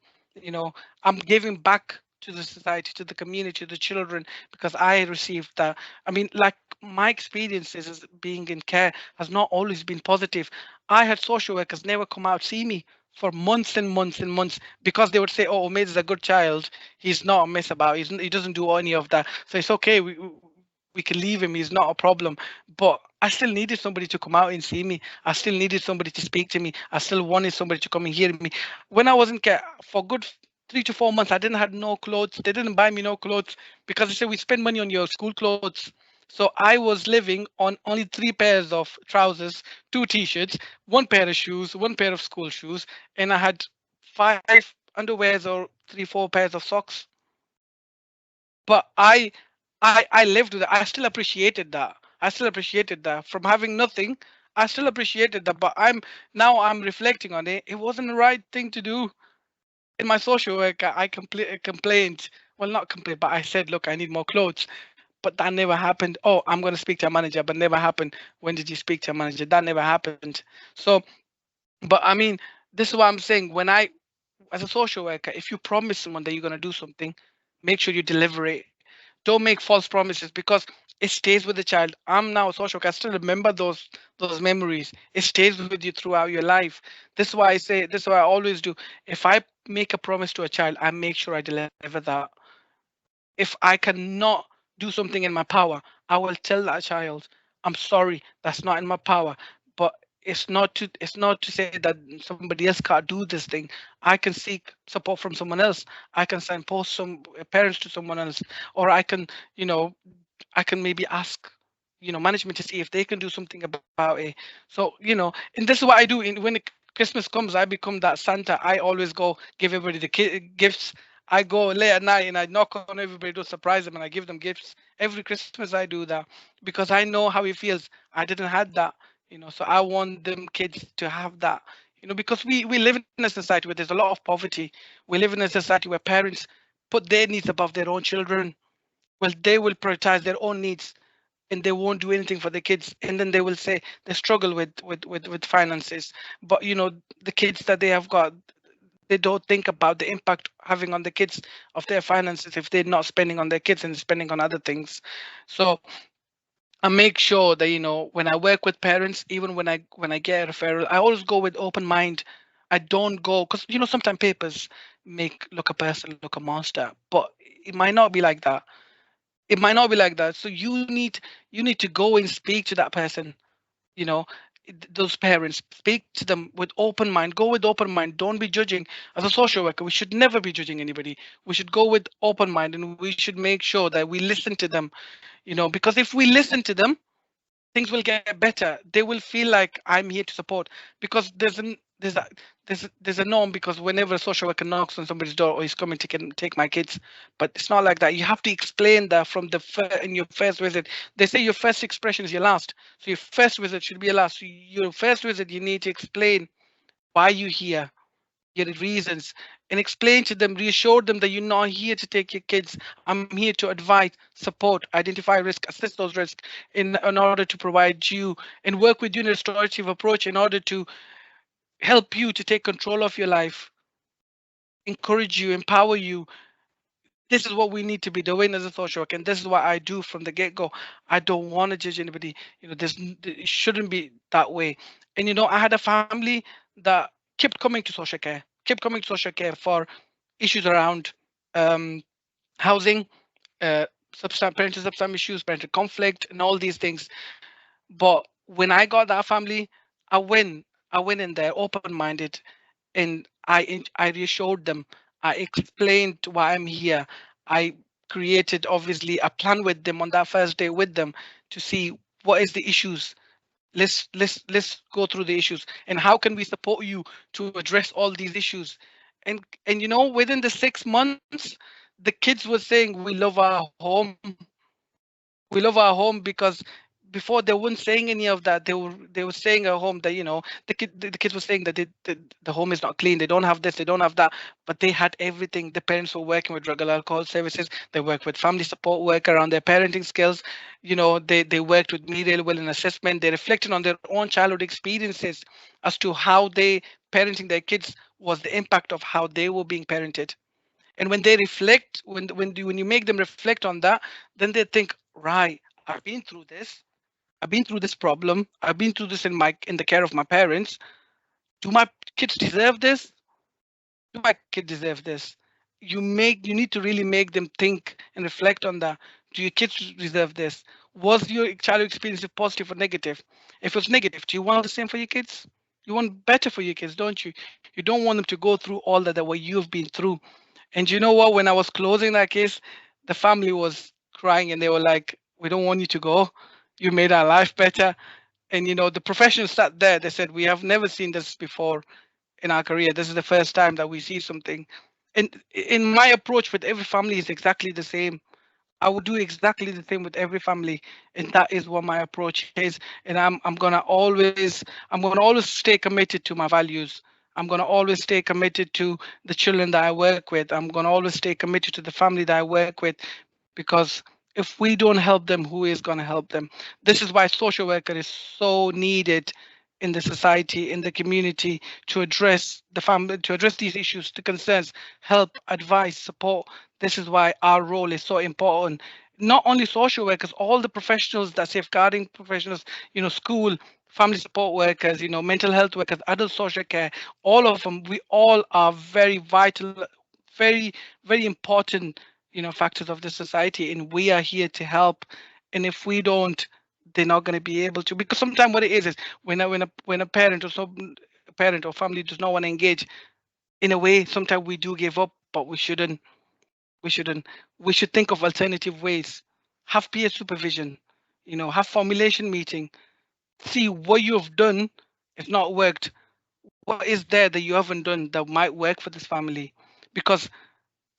I'm giving back to the society, to the community, to the children, because I received that. I mean, like, my experiences as being in care has not always been positive. I had social workers never come out see me for months and months and months because they would say, "Oh, Omaid is a good child. He's not a mess about. He doesn't do any of that. So it's okay. We can leave him. He's not a problem." But I still needed somebody to come out and see me. I still needed somebody to speak to me. I still wanted somebody to come and hear me. When I was in care for good 3 to 4 months, I didn't have no clothes. They didn't buy me no clothes because they said we spend money on your school clothes. So I was living on only 3 pairs of trousers, 2 t-shirts, 1 pair of shoes, 1 pair of school shoes, and I had 5 underwears or 3, 4 pairs of socks. But I lived with it. I still appreciated that. I still appreciated that. From having nothing, I still appreciated that. But I'm reflecting on it. It wasn't the right thing to do. In my social work, I complained. Well, not complained, but I said, look, I need more clothes. But that never happened. Oh, I'm going to speak to a manager, but never happened. When did you speak to a manager? That never happened. So, but I mean, this is what I'm saying. As a social worker, if you promise someone that you're going to do something, make sure you deliver it. Don't make false promises because it stays with the child. I'm now a social worker. I still remember those memories. It stays with you throughout your life. This is why I say, this is what I always do. If I make a promise to a child, I make sure I deliver that. If I cannot do something in my power, I will tell that child, I'm sorry, that's not in my power. But it's not to say that somebody else can't do this thing. I can seek support from someone else. I can signpost some parents to someone else, or I can maybe ask management to see if they can do something about it. So and this is what I do. When Christmas comes, I become that Santa. I always go give everybody the gifts. I go late at night and I knock on everybody to surprise them and I give them gifts. Every Christmas I do that because I know how it feels. I didn't have that. So I want them kids to have that. Because we live in a society where there's a lot of poverty. We live in a society where parents put their needs above their own children. Well, they will prioritize their own needs and they won't do anything for the kids, and then they will say they struggle with finances. But the kids that they have got, they don't think about the impact having on the kids of their finances if they're not spending on their kids and spending on other things. So I make sure that when I work with parents, even when I get a referral, I always go with open mind. I don't go because sometimes papers make look a person look a monster, but it might not be like that. It might not be like that. So you need to go and speak to that person. You know, those parents, speak to them with open mind. Go with open mind. Don't be judging. As a social worker, we should never be judging anybody. We should go with open mind, and we should make sure that we listen to them. Because if we listen to them, things will get better. They will feel like I'm here to support, because there's a norm, because whenever a social worker knocks on somebody's door, or he's coming to take my kids, but it's not like that. You have to explain that from in your first visit. They say your first expression is your last, so your first visit should be your last. So your first visit, you need to explain why you're here, your reasons, and explain to them, reassure them that you're not here to take your kids. I'm here to advise, support, identify risk, assess those risks in order to provide you and work with you in a restorative approach in order to help you to take control of your life, encourage you, empower you. This is what we need to be doing as a social worker, and this is what I do from the get-go. I don't want to judge anybody. It shouldn't be that way. And I had a family that kept coming to social care, for issues around um, housing, uh, parental substance issues, parental conflict, and all these things. But when I got that family, I went in there open-minded, and I reassured them. I explained why I'm here. I created obviously a plan with them on that first day with them to see what is the issues. Let's go through the issues and how can we support you to address all these issues. And within the 6 months, the kids were saying we love our home. We love our home, because before they weren't saying any of that. They were saying at home that the kids were saying that the home is not clean, they don't have this, they don't have that, but they had everything. The parents were working with drug and alcohol services, they worked with family support work around their parenting skills. They worked with me real well in assessment. They reflected on their own childhood experiences as to how they parenting their kids was the impact of how they were being parented. And when they reflect, when you make them reflect on that, then they think, right, I've been through this. I've been through this problem. I've been through this in the care of my parents. Do my kids deserve this? Do my kid deserve this? You need to really make them think and reflect on that. Do your kids deserve this? Was your child experience positive or negative? If it's negative, do you want the same for your kids? You want better for your kids, don't you? You don't want them to go through all that what you've been through. And you know what? When I was closing that case, the family was crying and they were like, "We don't want you to go. You made our life better." And the professionals sat there. They said, "We have never seen this before in our career. This is the first time that we see something." And in my approach with every family is exactly the same. I would do exactly the same with every family, and that is what my approach is. And I'm gonna always stay committed to my values. I'm gonna always stay committed to the children that I work with. I'm gonna always stay committed to the family that I work with, because if we don't help them, who is gonna help them? This is why social worker is so needed in the society, in the community, to address the family, to address these issues, the concerns, help, advice, support. This is why our role is so important. Not only social workers, all the professionals, that safeguarding professionals, school, family support workers, mental health workers, adult social care, all of them, we all are very vital, very, very important, factors of the society, and we are here to help. And if we don't, they're not going to be able to. Because sometimes what it is when a parent or a parent or family does not want to engage, in a way, sometimes we do give up, but we shouldn't. We shouldn't. We should think of alternative ways. Have peer supervision. Have formulation meeting. See what you've done. If not worked, what is there that you haven't done that might work for this family? Because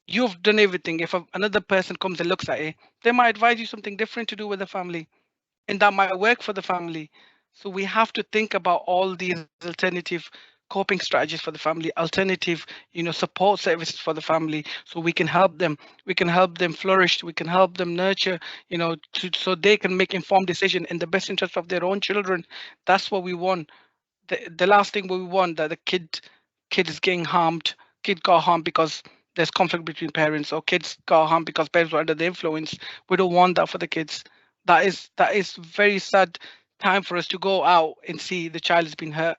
you've done everything. If another person comes and looks at it, they might advise you something different to do with the family, and that might work for the family. So we have to think about all these alternative coping strategies for the family, alternative, support services for the family, so we can help them. We can help them flourish. We can help them nurture, so they can make informed decision in the best interest of their own children. That's what we want. The last thing we want, that the kid is getting harmed. Kid got harmed because there's conflict between parents, or kids got harmed because parents were under the influence. We don't want that for the kids. That is very sad time for us to go out and see the child has been hurt,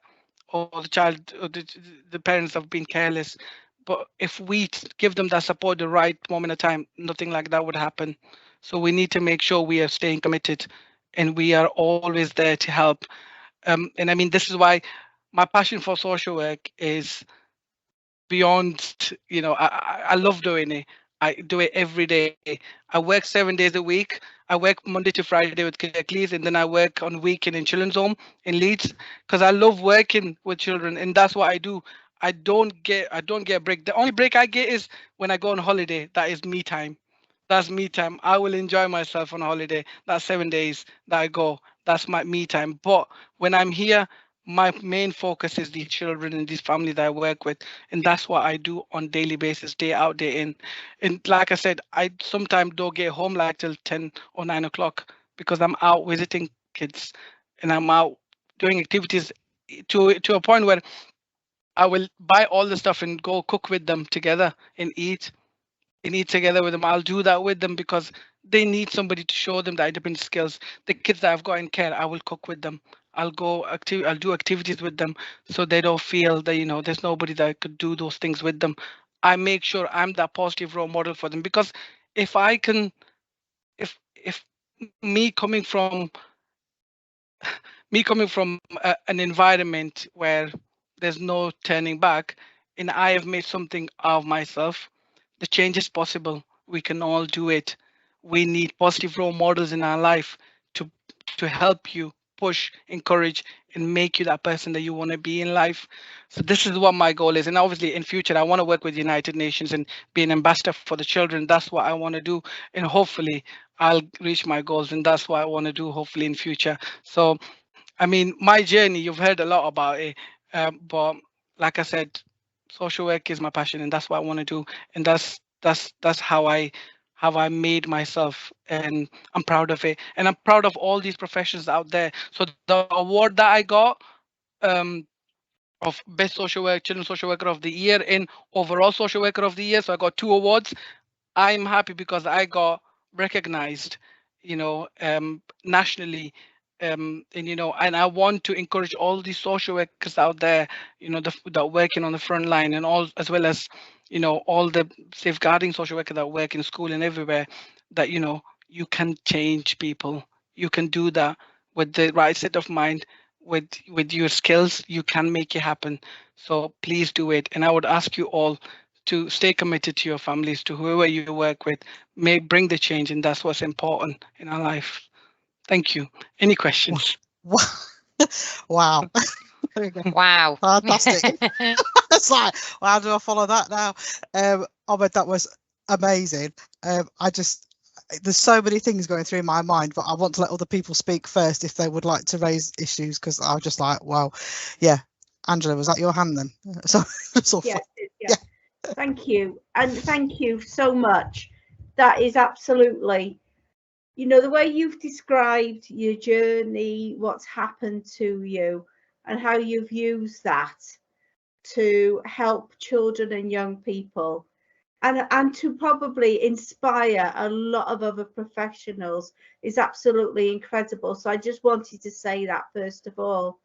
or the parents have been careless. But if we give them that support the right moment of time, nothing like that would happen. So we need to make sure we are staying committed, and we are always there to help. And I mean, this is why my passion for social work is beyond. I love doing it. I do it every day. I work 7 days a week. I work Monday to Friday with Kirklees, and then I work on weekend in Children's Home in Leeds, because I love working with children, and that's what I do. I don't get a break. The only break I get is when I go on holiday. That is me time. That's me time. I will enjoy myself on holiday. That's 7 days that I go. That's my me time. But when I'm here, my main focus is these children and these family that I work with, and that's what I do on daily basis, day out, day in. And like I said, I sometimes don't get home like till 10 or 9 o'clock, because I'm out visiting kids, and I'm out doing activities to a point where I will buy all the stuff and go cook with them together and eat together with them. I'll do that with them because they need somebody to show them the independent skills. The kids that I've got in care, I will cook with them. I'll do activities with them, so they don't feel that, there's nobody that could do those things with them. I make sure I'm that positive role model for them, because if I can, if me coming from an environment where there's no turning back, and I have made something of myself, the change is possible. We can all do it. We need positive role models in our life to help you push, encourage, and make you that person that you want to be in life. So this is what my goal is. And obviously in future, I want to work with the United Nations and be an ambassador for the children. That's what I want to do. And hopefully I'll reach my goals. And that's what I want to do, hopefully in future. So I mean, my journey, you've heard a lot about it, but like I said, social work is my passion, and that's what I want to do, and that's how I made myself, and I'm proud of it, and I'm proud of all these professions out there. So the award that I got, of best social work, children's social worker of the year, and overall social worker of the year, so I got 2 awards. I'm happy because I got recognized, nationally, and and I want to encourage all these social workers out there, that are working on the front line, and all, as well as, all the safeguarding social workers that work in school and everywhere, that you can change people. You can do that with the right set of mind, with your skills. You can make it happen. So please do it. And I would ask you all to stay committed to your families, to whoever you work with. May bring the change, and that's what's important in our life. Thank you. Any questions? Wow. Wow. Fantastic. It's like, well, how do I follow that now? Omaid, that was amazing. There's so many things going through my mind, but I want to let other people speak first if they would like to raise issues, because I was just like, wow. Yeah. Angela, was that your hand then? So, yeah. Thank you. And thank you so much. That is absolutely, the way you've described your journey, what's happened to you, and how you've used that to help children and young people, and to probably inspire a lot of other professionals, is absolutely incredible. So I just wanted to say that first of all.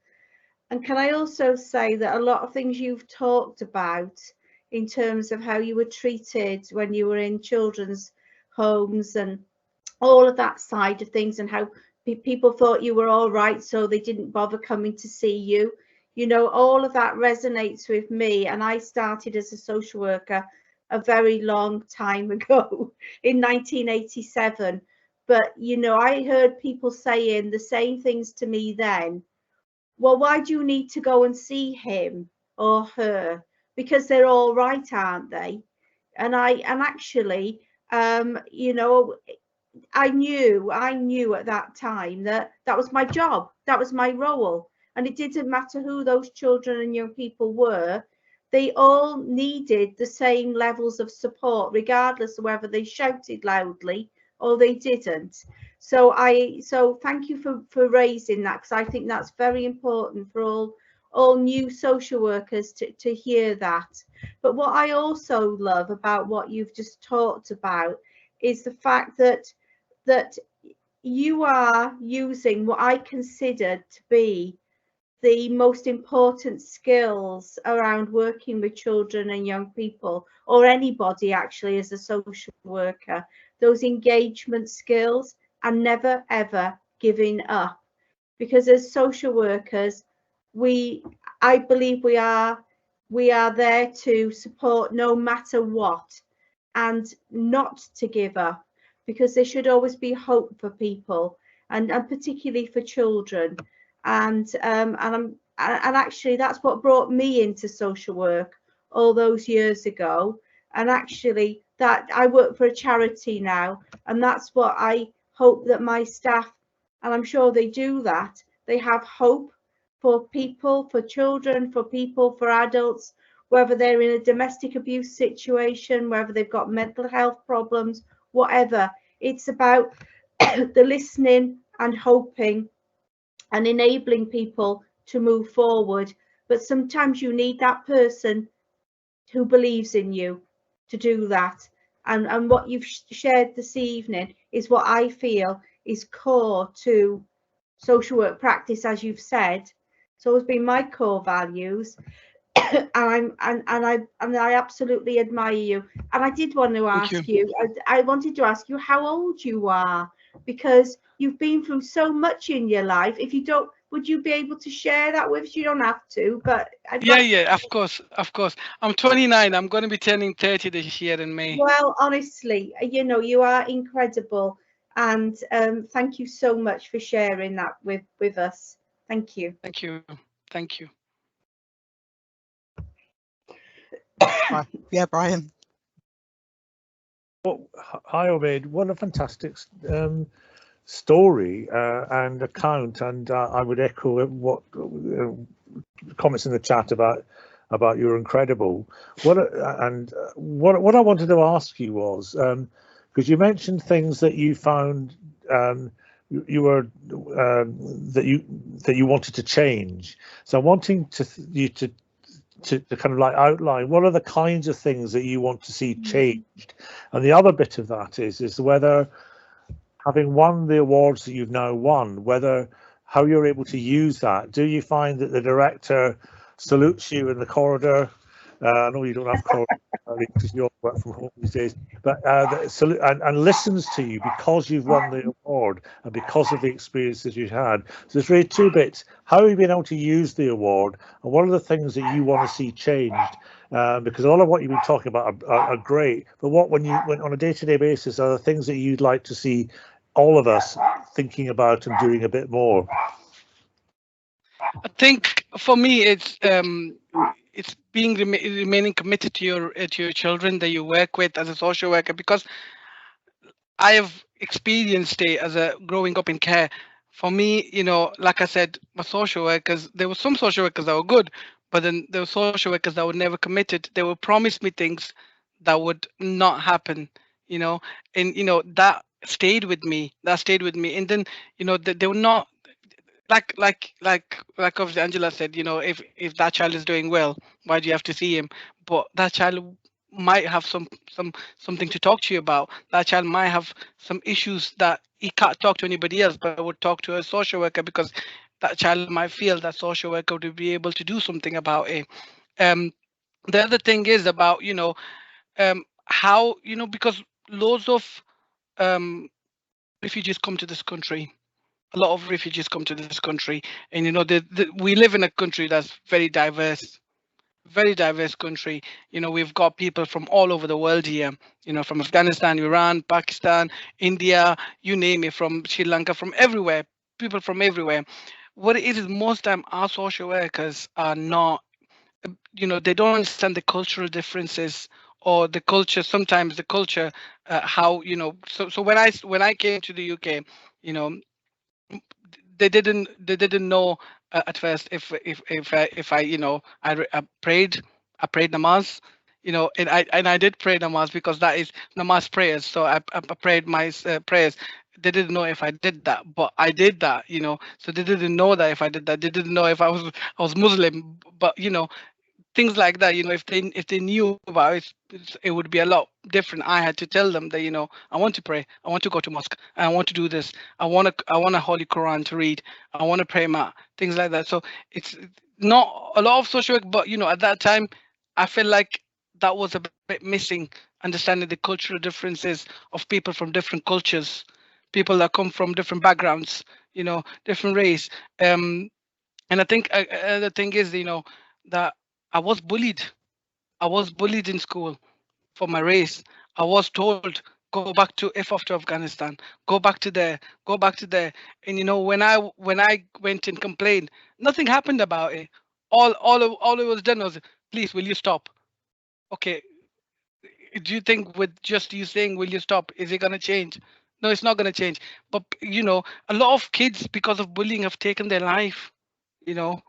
And can I also say that a lot of things you've talked about in terms of how you were treated when you were in children's homes and all of that side of things, and how people thought you were all right, so they didn't bother coming to see you. All of that resonates with me. And I started as a social worker a very long time ago in 1987. But, I heard people saying the same things to me then. Well, why do you need to go and see him or her? Because they're all right, aren't they? And actually, I knew at that time that was my job, that was my role. And it didn't matter who those children and young people were. They all needed the same levels of support, regardless of whether they shouted loudly or they didn't. So thank you for raising that, because I think that's very important for all new social workers to hear that. But what I also love about what you've just talked about is the fact that you are using what I consider to be the most important skills around working with children and young people, or anybody actually as a social worker, those engagement skills, and never ever giving up. Because as social workers, I believe we are there to support no matter what, and not to give up. because there should always be hope for people, and particularly for children. And actually that's what brought me into social work all those years ago. And actually that I work for a charity now, and that's what I hope that my staff, and I'm sure they do that, they have hope for people, for children, for people, for adults, whether they're in a domestic abuse situation, whether they've got mental health problems, whatever. It's about the listening and hoping and enabling people to move forward. But sometimes you need that person who believes in you to do that. And what you've shared this evening is what I feel is core to social work practice, as you've said. It's always been my core values. and I absolutely admire you. And I did want to ask you, I wanted to ask you how old you are, because you've been through so much in your life. If you don't, would you be able to share that with us? You don't have to, but yeah, of course. I'm 29. I'm going to be turning 30 this year in May. Well, honestly, you know, you are incredible, and thank you so much for sharing that with us. Thank you. Thank you. Yeah, Brian. Well, hi, Omaid. What a fantastic story and account, and I would echo what comments in the chat about you're incredible. What I wanted to ask you was, because you mentioned things that you found you were that you wanted to change. So I'm wanting you to kind of like outline what are the kinds of things that you want to see changed. And the other bit of that is whether, having won the awards that you've now won, whether how you're able to use that. Do you find that the director salutes you in the corridor? I know you don't have corridor because you all work from home these days, but and listens to you because you've won the award and because of the experiences you've had. So there's really two bits. How have you been able to use the award, and what are the things that you want to see changed? Because a lot of what you've been talking about are great, but when on a day-to-day basis are the things that you'd like to see all of us thinking about and doing a bit more? I think for me, it's remaining committed to your children that you work with as a social worker, because I have experienced it as a growing up in care. For me, you know, like I said, my social workers, there were some social workers that were good, but then there were social workers that were never committed. They would promise me things that would not happen, you know, and you know that stayed with me. And then you know they were not like obviously Angela said, you know, if that child is doing well, why do you have to see him? But that child might have something to talk to you about. That child might have some issues that he can't talk to anybody else, but would talk to a social worker, because that child might feel that social worker would be able to do something about it. The other thing is about, you know, how, you know, because loads of refugees come to this country. A lot of refugees come to this country, and you know, we live in a country that's very diverse country. You know, we've got people from all over the world here, you know, from Afghanistan, Iran, Pakistan, India, you name it, from Sri Lanka, from everywhere, people from everywhere. What it is most time our social workers are not, you know, they don't understand the cultural differences, or the culture, sometimes the culture, how, you know, so when I came to the UK, you know, they didn't know at first if I, you know, I prayed namaz, you know, and I did pray namaz, because that is namaz prayers. So I prayed my prayers. They didn't know if I did that, but I did that, you know. So they didn't know that if I did that. They didn't know if I was Muslim, but you know, things like that, you know, if they knew about it, it would be a lot different. I had to tell them that, you know, I want to pray, I want to go to mosque, I want to do this, I want a holy Quran to read, I want to pray things like that. So it's not a lot of social work, but you know, at that time I felt like that was a bit missing, understanding the cultural differences of people from different cultures, people that come from different backgrounds, you know, different race. And I think the thing is, you know, that I was bullied. I was bullied in school for my race. I was told, go back to to Afghanistan, go back to there, go back to there. And you know, when I went and complained, nothing happened about it. All it was done was, please, will you stop? Okay, do you think with just you saying, will you stop, is it going to change? No, it's not going to change. But you know, a lot of kids, because of bullying, have taken their life, you know.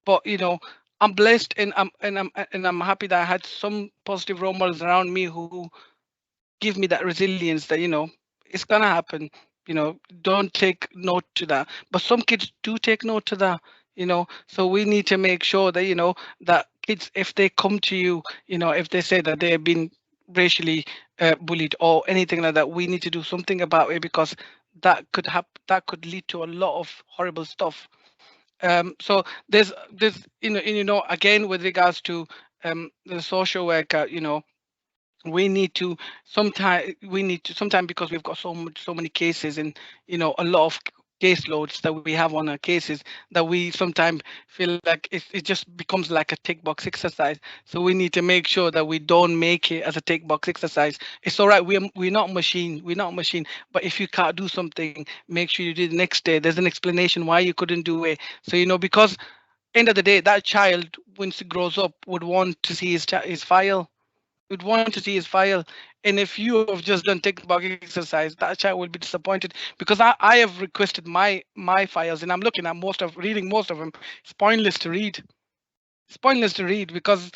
But you know, I'm blessed, and I'm happy that I had some positive role models around me who give me that resilience that, you know, it's gonna happen. You know, don't take note to that. But some kids do take note to that, you know. So we need to make sure that, you know, that kids, if they come to you, you know, if they say that they have been racially bullied or anything like that, we need to do something about it, because that could lead to a lot of horrible stuff. So there's you know, again, with regards to the social worker, you know, we need to sometime, because we've got so many cases, and you know, a lot of caseloads that we have on our cases, that we sometimes feel like it just becomes like a tick box exercise. So we need to make sure that we don't make it as a tick box exercise. It's all right, we're not a machine, but if you can't do something, make sure you do the next day. There's an explanation why you couldn't do it. So you know, because end of the day, that child, once he grows up, would want to see his file, would want to see his file. And if you have just done tick box exercise, that child will be disappointed, because I have requested my files, and I'm looking at reading most of them. It's pointless to read. It's pointless to read, because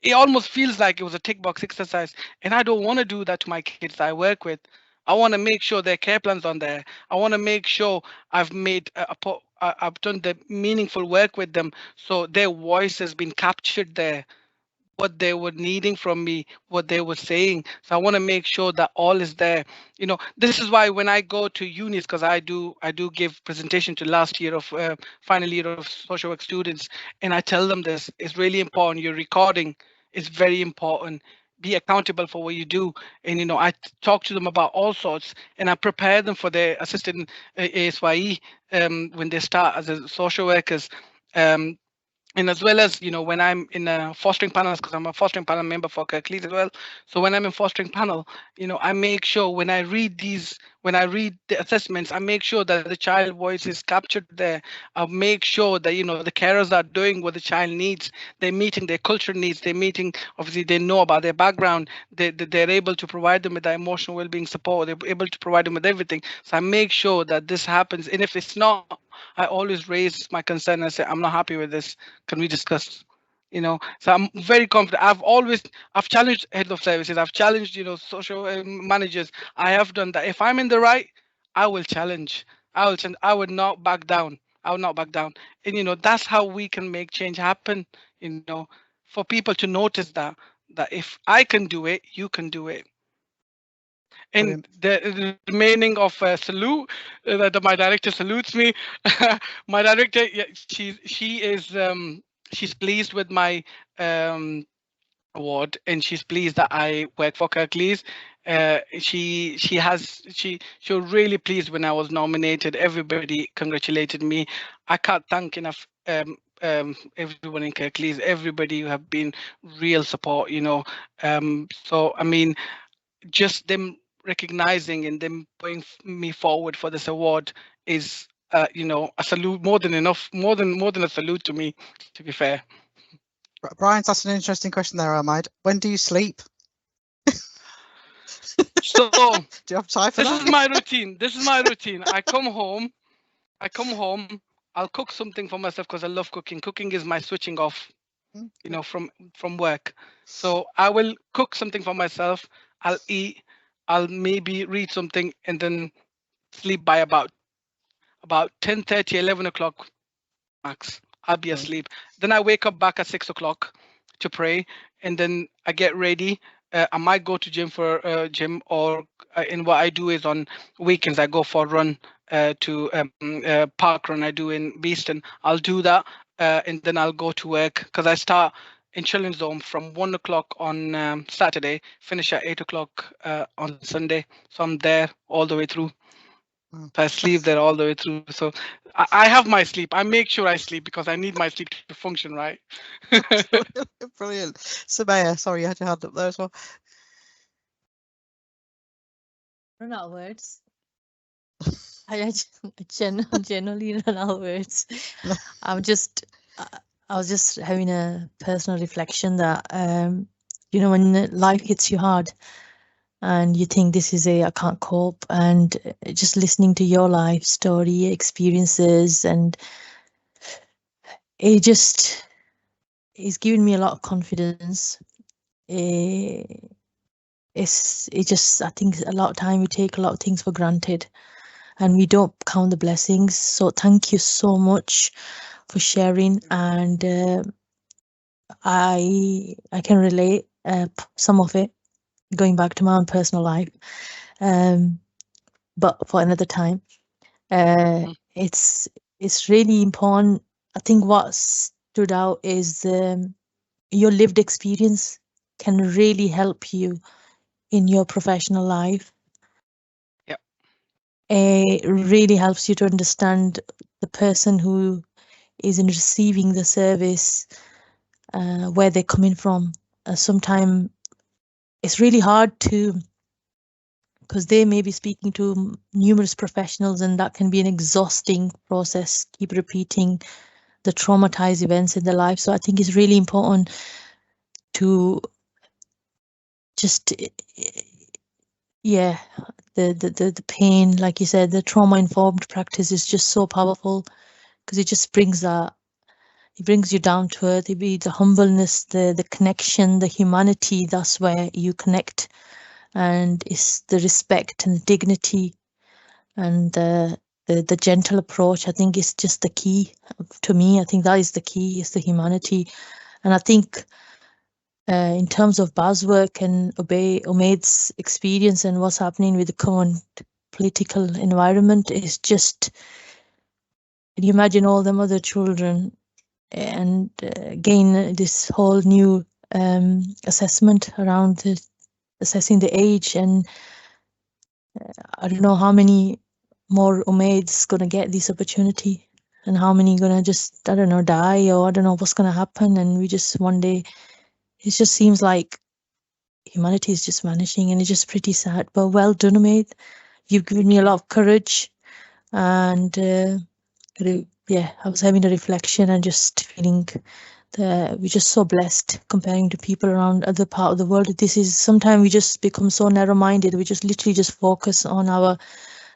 it almost feels like it was a tick box exercise. And I don't want to do that to my kids that I work with. I want to make sure their care plans on there. I want to make sure I've made I've done the meaningful work with them, so their voice has been captured there, what they were needing from me, what they were saying. So I want to make sure that all is there. You know, this is why when I go to unis, because I do give presentation to last year of final year of social work students, and I tell them this is really important. Your recording is very important. Be accountable for what you do. And you know, I talk to them about all sorts, and I prepare them for their assistant ASYE when they start as a social workers. And as well as, you know, when I'm in fostering panels, because I'm a fostering panel member for Kirklees as well. So when I'm in fostering panel, you know, I make sure when I read the assessments, I make sure that the child voice is captured there. I make sure that, you know, the carers are doing what the child needs. They're meeting their cultural needs. They're meeting, obviously, they know about their background. They're able to provide them with the emotional well-being support. They're able to provide them with everything. So I make sure that this happens. And if it's not, I always raise my concern and say, I'm not happy with this. Can we discuss? You know, so I'm very confident. I've challenged heads of services. I've challenged, you know, social managers. I have done that. If I'm in the right, I will challenge. I would not back down. I will not back down. And you know, that's how we can make change happen. You know, for people to notice that if I can do it, you can do it. And the remaining of salute, that my director salutes me. My director, yeah, she is she's pleased with my award, and she's pleased that I work for Kirklees. She was really pleased when I was nominated. Everybody congratulated me. I can't thank enough everyone in Kirklees. Everybody who have been real support, you know. So I mean, just them recognizing and them putting me forward for this award is, you know, a salute, more than enough, more than a salute to me, to be fair. Brian's asked an interesting question there, Omaid. When do you sleep? So do you have time for this that? is my routine. This is my routine. I come home, I'll cook something for myself, because I love cooking. Cooking is my switching off, you know, from work. So I will cook something for myself. I'll eat. I'll maybe read something, and then sleep by about 10:30, 11 o'clock max. I'll be asleep. Then I wake up back at 6 o'clock to pray, and then I get ready. I might go to gym, or and what I do is on weekends I go for a run to park run I do in Beeston. I'll do that, and then I'll go to work, because I start in Children's Home from 1 o'clock on Saturday, finish at 8 o'clock on Sunday. So I'm there all the way through. So I sleep there all the way through. So I have my sleep. I make sure I sleep, because I need my sleep to function, right? Brilliant. Samaya, sorry, you had your hand up there as well. run out of words. I generally run out of words. I was just having a personal reflection that you know, when life hits you hard and you think this is I can't cope, and just listening to your life story experiences, and it just is giving me a lot of confidence. I think a lot of time we take a lot of things for granted and we don't count the blessings. So thank you so much for sharing, and I can relate some of it, going back to my own personal life, but for another time. It's really important. I think what stood out is your lived experience can really help you in your professional life. Yep. It really helps you to understand the person who is in receiving the service, where they're coming from. Sometimes it's really hard to, because they may be speaking to numerous professionals, and that can be an exhausting process, keep repeating the traumatized events in their life. So I think it's really important to just, yeah, the pain, like you said, the trauma-informed practice is just so powerful, because it just brings that, it brings you down to earth. It be the humbleness, the connection, the humanity. That's where you connect, and it's the respect and dignity, and the gentle approach. I think is just the key to me. I think that is the key, is the humanity. And I think in terms of BASW work and Omaid's experience and what's happening with the current political environment, is just, can you imagine all them other children, and again this whole new assessment around assessing the age, and I don't know how many more Omaids gonna get this opportunity, and how many gonna just, I don't know, die, or I don't know what's gonna happen, and we just one day, it just seems like humanity is just vanishing, and it's just pretty sad. But well done, Omaid. You've given me a lot of courage, and yeah, I was having a reflection and just feeling that we're just so blessed comparing to people around other part of the world. This is, sometimes we just become so narrow-minded. We just literally just focus on our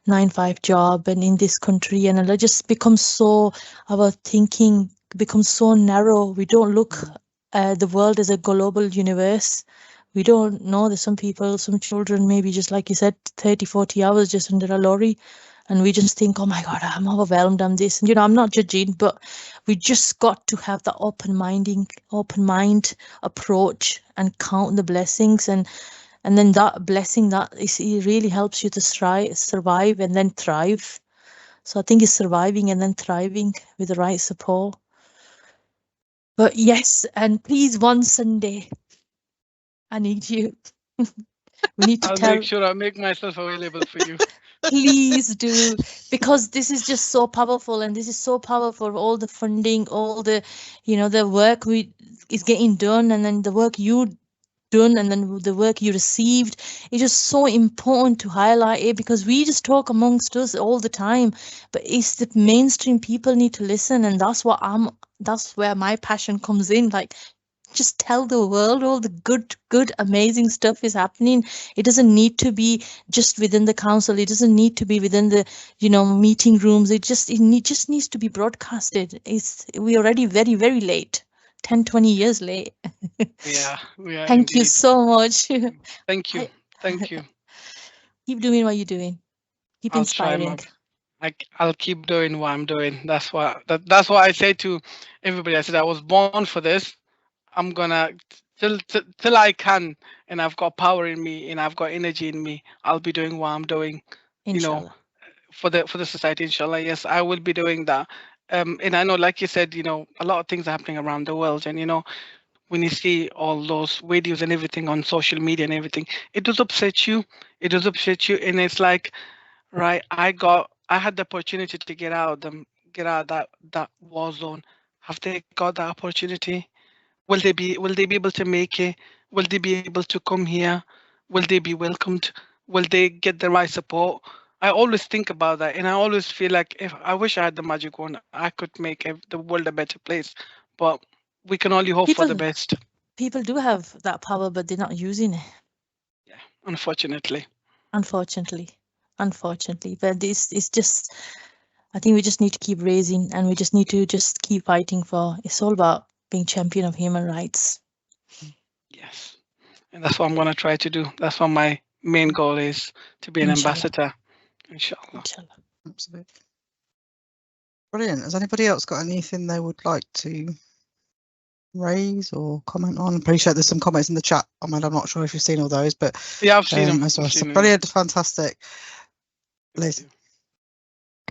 9-5 job and in this country, and it just becomes so, our thinking becomes so narrow. We don't look at the world as a global universe. We don't know that some people, some children, maybe just like you said, 30-40 hours just under a lorry, and we just think, oh my God, I'm overwhelmed, I'm this. And, you know, I'm not judging, but we just got to have the open mind approach and count the blessings. And then that blessing, that is, it really helps you to survive and then thrive. So I think it's surviving and then thriving with the right support. But yes, and please, one Sunday, I need you. We need to I'll make sure I make myself available for you. Please do, because this is just so powerful, and this is so powerful. All the funding, all the, you know, the work is getting done, and then the work you done, and then the work you received. It's just so important to highlight it, because we just talk amongst us all the time, but it's the mainstream people need to listen, and that's where my passion comes in. Like, just tell the world all the good amazing stuff is happening. It doesn't need to be just within the council. It doesn't need to be within the, you know, meeting rooms. It just needs to be broadcasted. We're already very, very late, 10-20 years late. Yeah, we are. Thank you indeed. so much. Thank you. Thank you. Keep doing what you're doing. Keep I'll try inspiring. I'll keep doing what I'm doing. That's what I say to everybody. I said I was born for this. I'm gonna till I can, and I've got power in me, and I've got energy in me. I'll be doing what I'm doing. Inshallah. You know, for the society. Inshallah, yes, I will be doing that. And I know, like you said, you know, a lot of things are happening around the world, and you know, when you see all those videos and everything on social media and everything, it does upset you. It does upset you, and it's like, right, I had the opportunity to get out of that war zone. Have they got that opportunity? Will they be able to make it? Will they be able to come here? Will they be welcomed? will they get the right support? I always think about that, and I always feel like if I wish I had the magic wand, I could make the world a better place. But we can only hope for the best. People do have that power, but they're not using it. Yeah, unfortunately. Unfortunately. But this is just, I think we just need to keep raising, and we just need to just keep fighting for. It's all about being champion of human rights. Yes, and that's what I'm going to try to do. That's what my main goal is, to be an ambassador. Inshallah. Absolutely. Brilliant. Has anybody else got anything they would like to raise or comment on? Appreciate there's some comments in the chat. I mean, I'm not sure if you've seen all those, but yeah, I've seen them. As well. So brilliant, fantastic. Liz.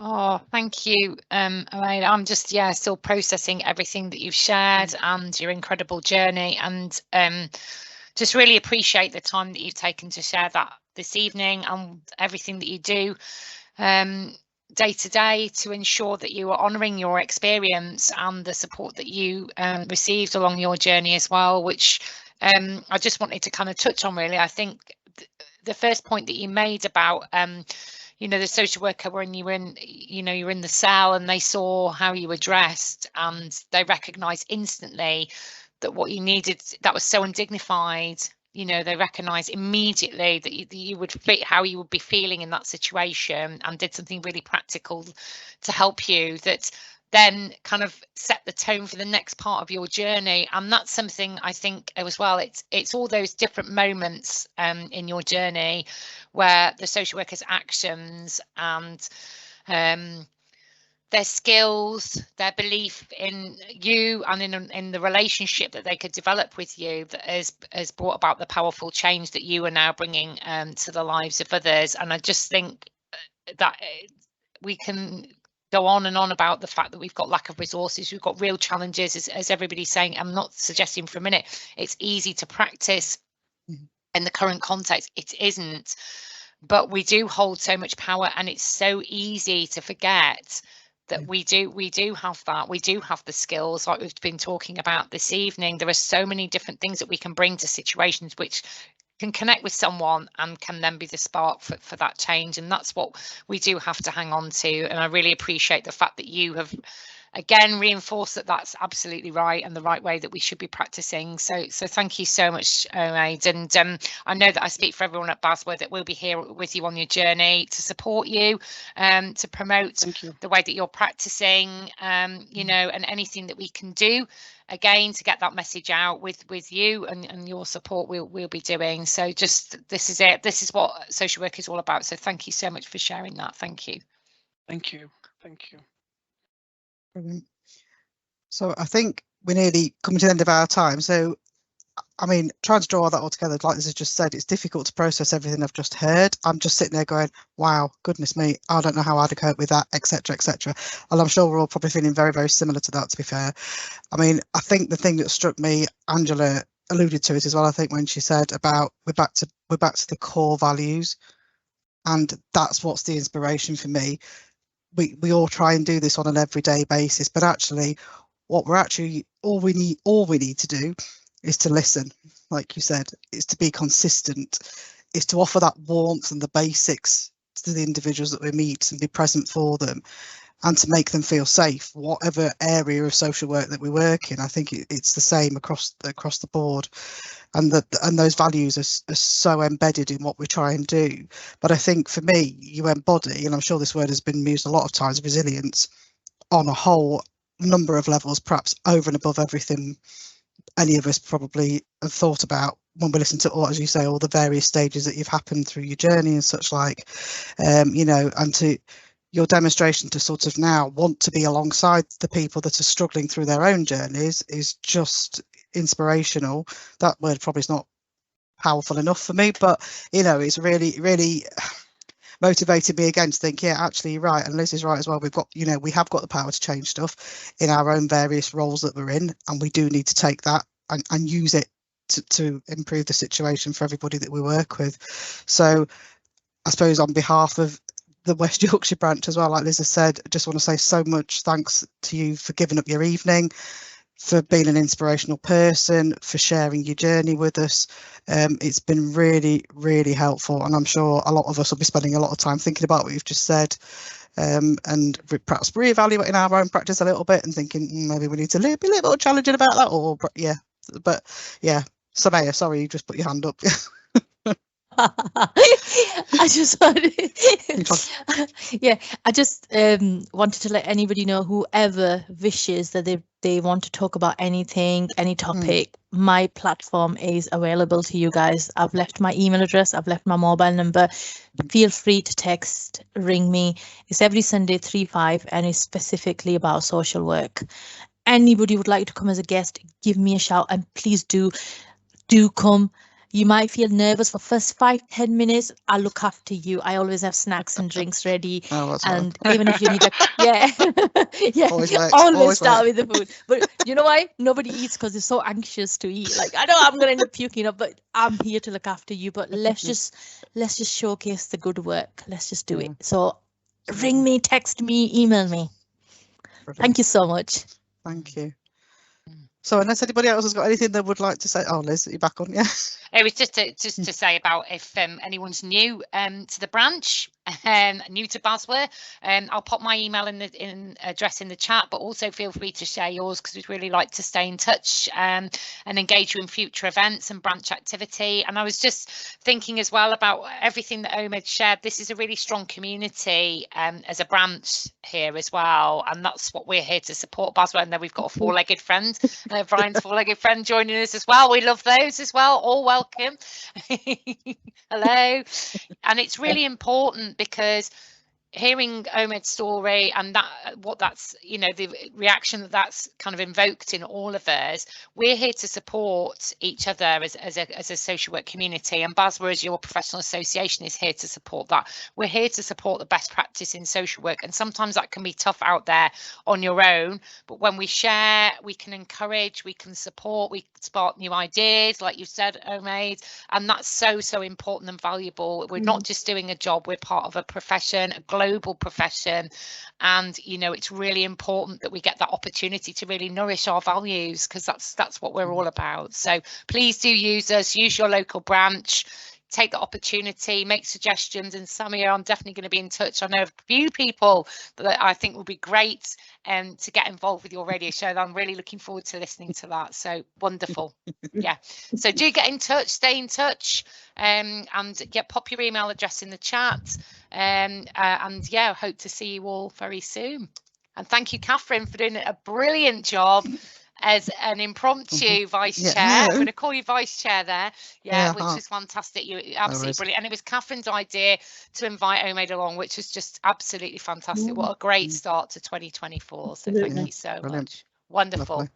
Oh, thank you, Omaid. I'm just still processing everything that you've shared and your incredible journey, and just really appreciate the time that you've taken to share that this evening, and everything that you do day to day to ensure that you are honouring your experience and the support that you received along your journey as well, which I just wanted to kind of touch on. Really, I think the first point that you made about the social worker, when you were you're in the cell and they saw how you were dressed and they recognised instantly that what you needed, that was so undignified. They recognised immediately that you would fit how you would be feeling in that situation, and did something really practical to help you, that then kind of set the tone for the next part of your journey. And that's something I think as well, it's all those different moments in your journey where the social worker's actions and their skills, their belief in you and in the relationship that they could develop with you, that has brought about the powerful change that you are now bringing to the lives of others. And I just think that we can go on and on about the fact that we've got lack of resources, we've got real challenges, as everybody's saying. I'm not suggesting for a minute it's easy to practice in the current context. It isn't, but we do hold so much power, and it's so easy to forget that we do have that. We do have the skills, like we've been talking about this evening. There are so many different things that we can bring to situations which can connect with someone and can then be the spark for that change. And that's what we do have to hang on to. And I really appreciate the fact that you have again reinforced that that's absolutely right and the right way that we should be practicing. So thank you so much, Omaid. And I know that I speak for everyone at BASW that we'll be here with you on your journey to support you, to promote the way that you're practicing, and anything that we can do again to get that message out with you and your support, we'll be doing. So just, this is it. This is what social work is all about. So thank you so much for sharing that. Thank you. Thank you. Brilliant. So I think we're nearly coming to the end of our time. So, I mean, trying to draw all that all together, like Liz has just said, it's difficult to process everything I've just heard. I'm just sitting there going, wow, goodness me, I don't know how I'd cope with that, etc., etc. And I'm sure we're all probably feeling very, very similar to that, to be fair. I mean, I think the thing that struck me, Angela alluded to it as well, I think, when she said about we're back to the core values, and that's what's the inspiration for me. We all try and do this on an everyday basis, but actually all we need to do is to listen, like you said, is to be consistent, is to offer that warmth and the basics to the individuals that we meet and be present for them, and to make them feel safe, whatever area of social work that we work in. I think it's the same across the board, and those values are so embedded in what we try and do. But I think for me, you embody, and I'm sure this word has been used a lot of times, resilience on a whole number of levels, perhaps over and above everything any of us probably have thought about when we listen to, or as you say, all the various stages that you've happened through your journey and such like, and to your demonstration to sort of now want to be alongside the people that are struggling through their own journeys is just inspirational. That word probably is not powerful enough for me, but it's really, really motivated me again to think, yeah, actually you're right, and Liz is right as well. We have got the power to change stuff in our own various roles that we're in, and we do need to take that and use it to improve the situation for everybody that we work with. So I suppose on behalf of the West Yorkshire branch as well, like Liz has said, I just want to say so much thanks to you for giving up your evening, for being an inspirational person, for sharing your journey with us. It's been really, really helpful, and I'm sure a lot of us will be spending a lot of time thinking about what you've just said, and perhaps reevaluating our own practice a little bit and thinking maybe we need to be a little more challenging about that. Or yeah, but yeah, Samaya, sorry, you just put your hand up. I just wanted, yeah, I just wanted to let anybody know, whoever wishes that they want to talk about anything, any topic, my platform is available to you guys. I've left my email address, I've left my mobile number. Feel free to text, ring me. It's every Sunday 3-5, and it's specifically about social work. Anybody would like to come as a guest, give me a shout, and please do come. You might feel nervous for first 5-10 minutes. I'll look after you. I always have snacks and drinks ready. And even if you need a yeah, always start with the food. But you know why? Nobody eats because they're so anxious to eat. Like, I know I'm gonna end up puking up, but I'm here to look after you. But let's just showcase the good work. Let's just do it. So ring me, text me, email me. Brilliant. Thank you so much. Thank you. So unless anybody else has got anything they would like to say, oh, Liz, you're back on, yeah. It was just to say about if anyone's new to the branch, new to BASW, I'll pop my email address in the chat, but also feel free to share yours, because we'd really like to stay in touch and engage you in future events and branch activity. And I was just thinking as well about everything that Omaid shared. This is a really strong community as a branch here as well, and that's what we're here to support BASW. And then we've got a four-legged friend, Brian's four-legged friend joining us as well. We love those as well. All welcome. Hello. And it's really important, because hearing Omaid's story and that's the reaction that's kind of invoked in all of us, we're here to support each other as a social work community, and BASW, as your professional association, is here to support that. We're here to support the best practice in social work, and sometimes that can be tough out there on your own, but when we share, we can encourage, we can support, we spark new ideas, like you said, Omaid, and that's so important and valuable. We're not just doing a job, we're part of a profession, a global profession, and it's really important that we get that opportunity to really nourish our values, because that's what we're all about. So please do use us, use your local branch, take the opportunity, make suggestions. And Samia, I'm definitely going to be in touch. I know a few people that I think will be great to get involved with your radio show. I'm really looking forward to listening to that. So wonderful. Yeah, so do get in touch, stay in touch, and pop your email address in the chat, and yeah, hope to see you all very soon. And thank you, Catherine, for doing a brilliant job as an impromptu vice chair. I'm going to call you vice chair there, which was fantastic. You absolutely brilliant. And it was Catherine's idea to invite Omaid along, which was just absolutely fantastic. What a great start to 2024. So thank you so much. Wonderful. Lovely.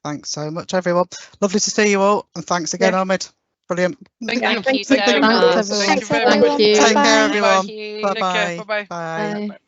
Thanks so much, everyone. Lovely to see you all, and thanks again, Omaid. Brilliant. Thank you so much. Thank you very much. Take care, everyone. Thank you. Bye-bye. Bye-bye. Bye.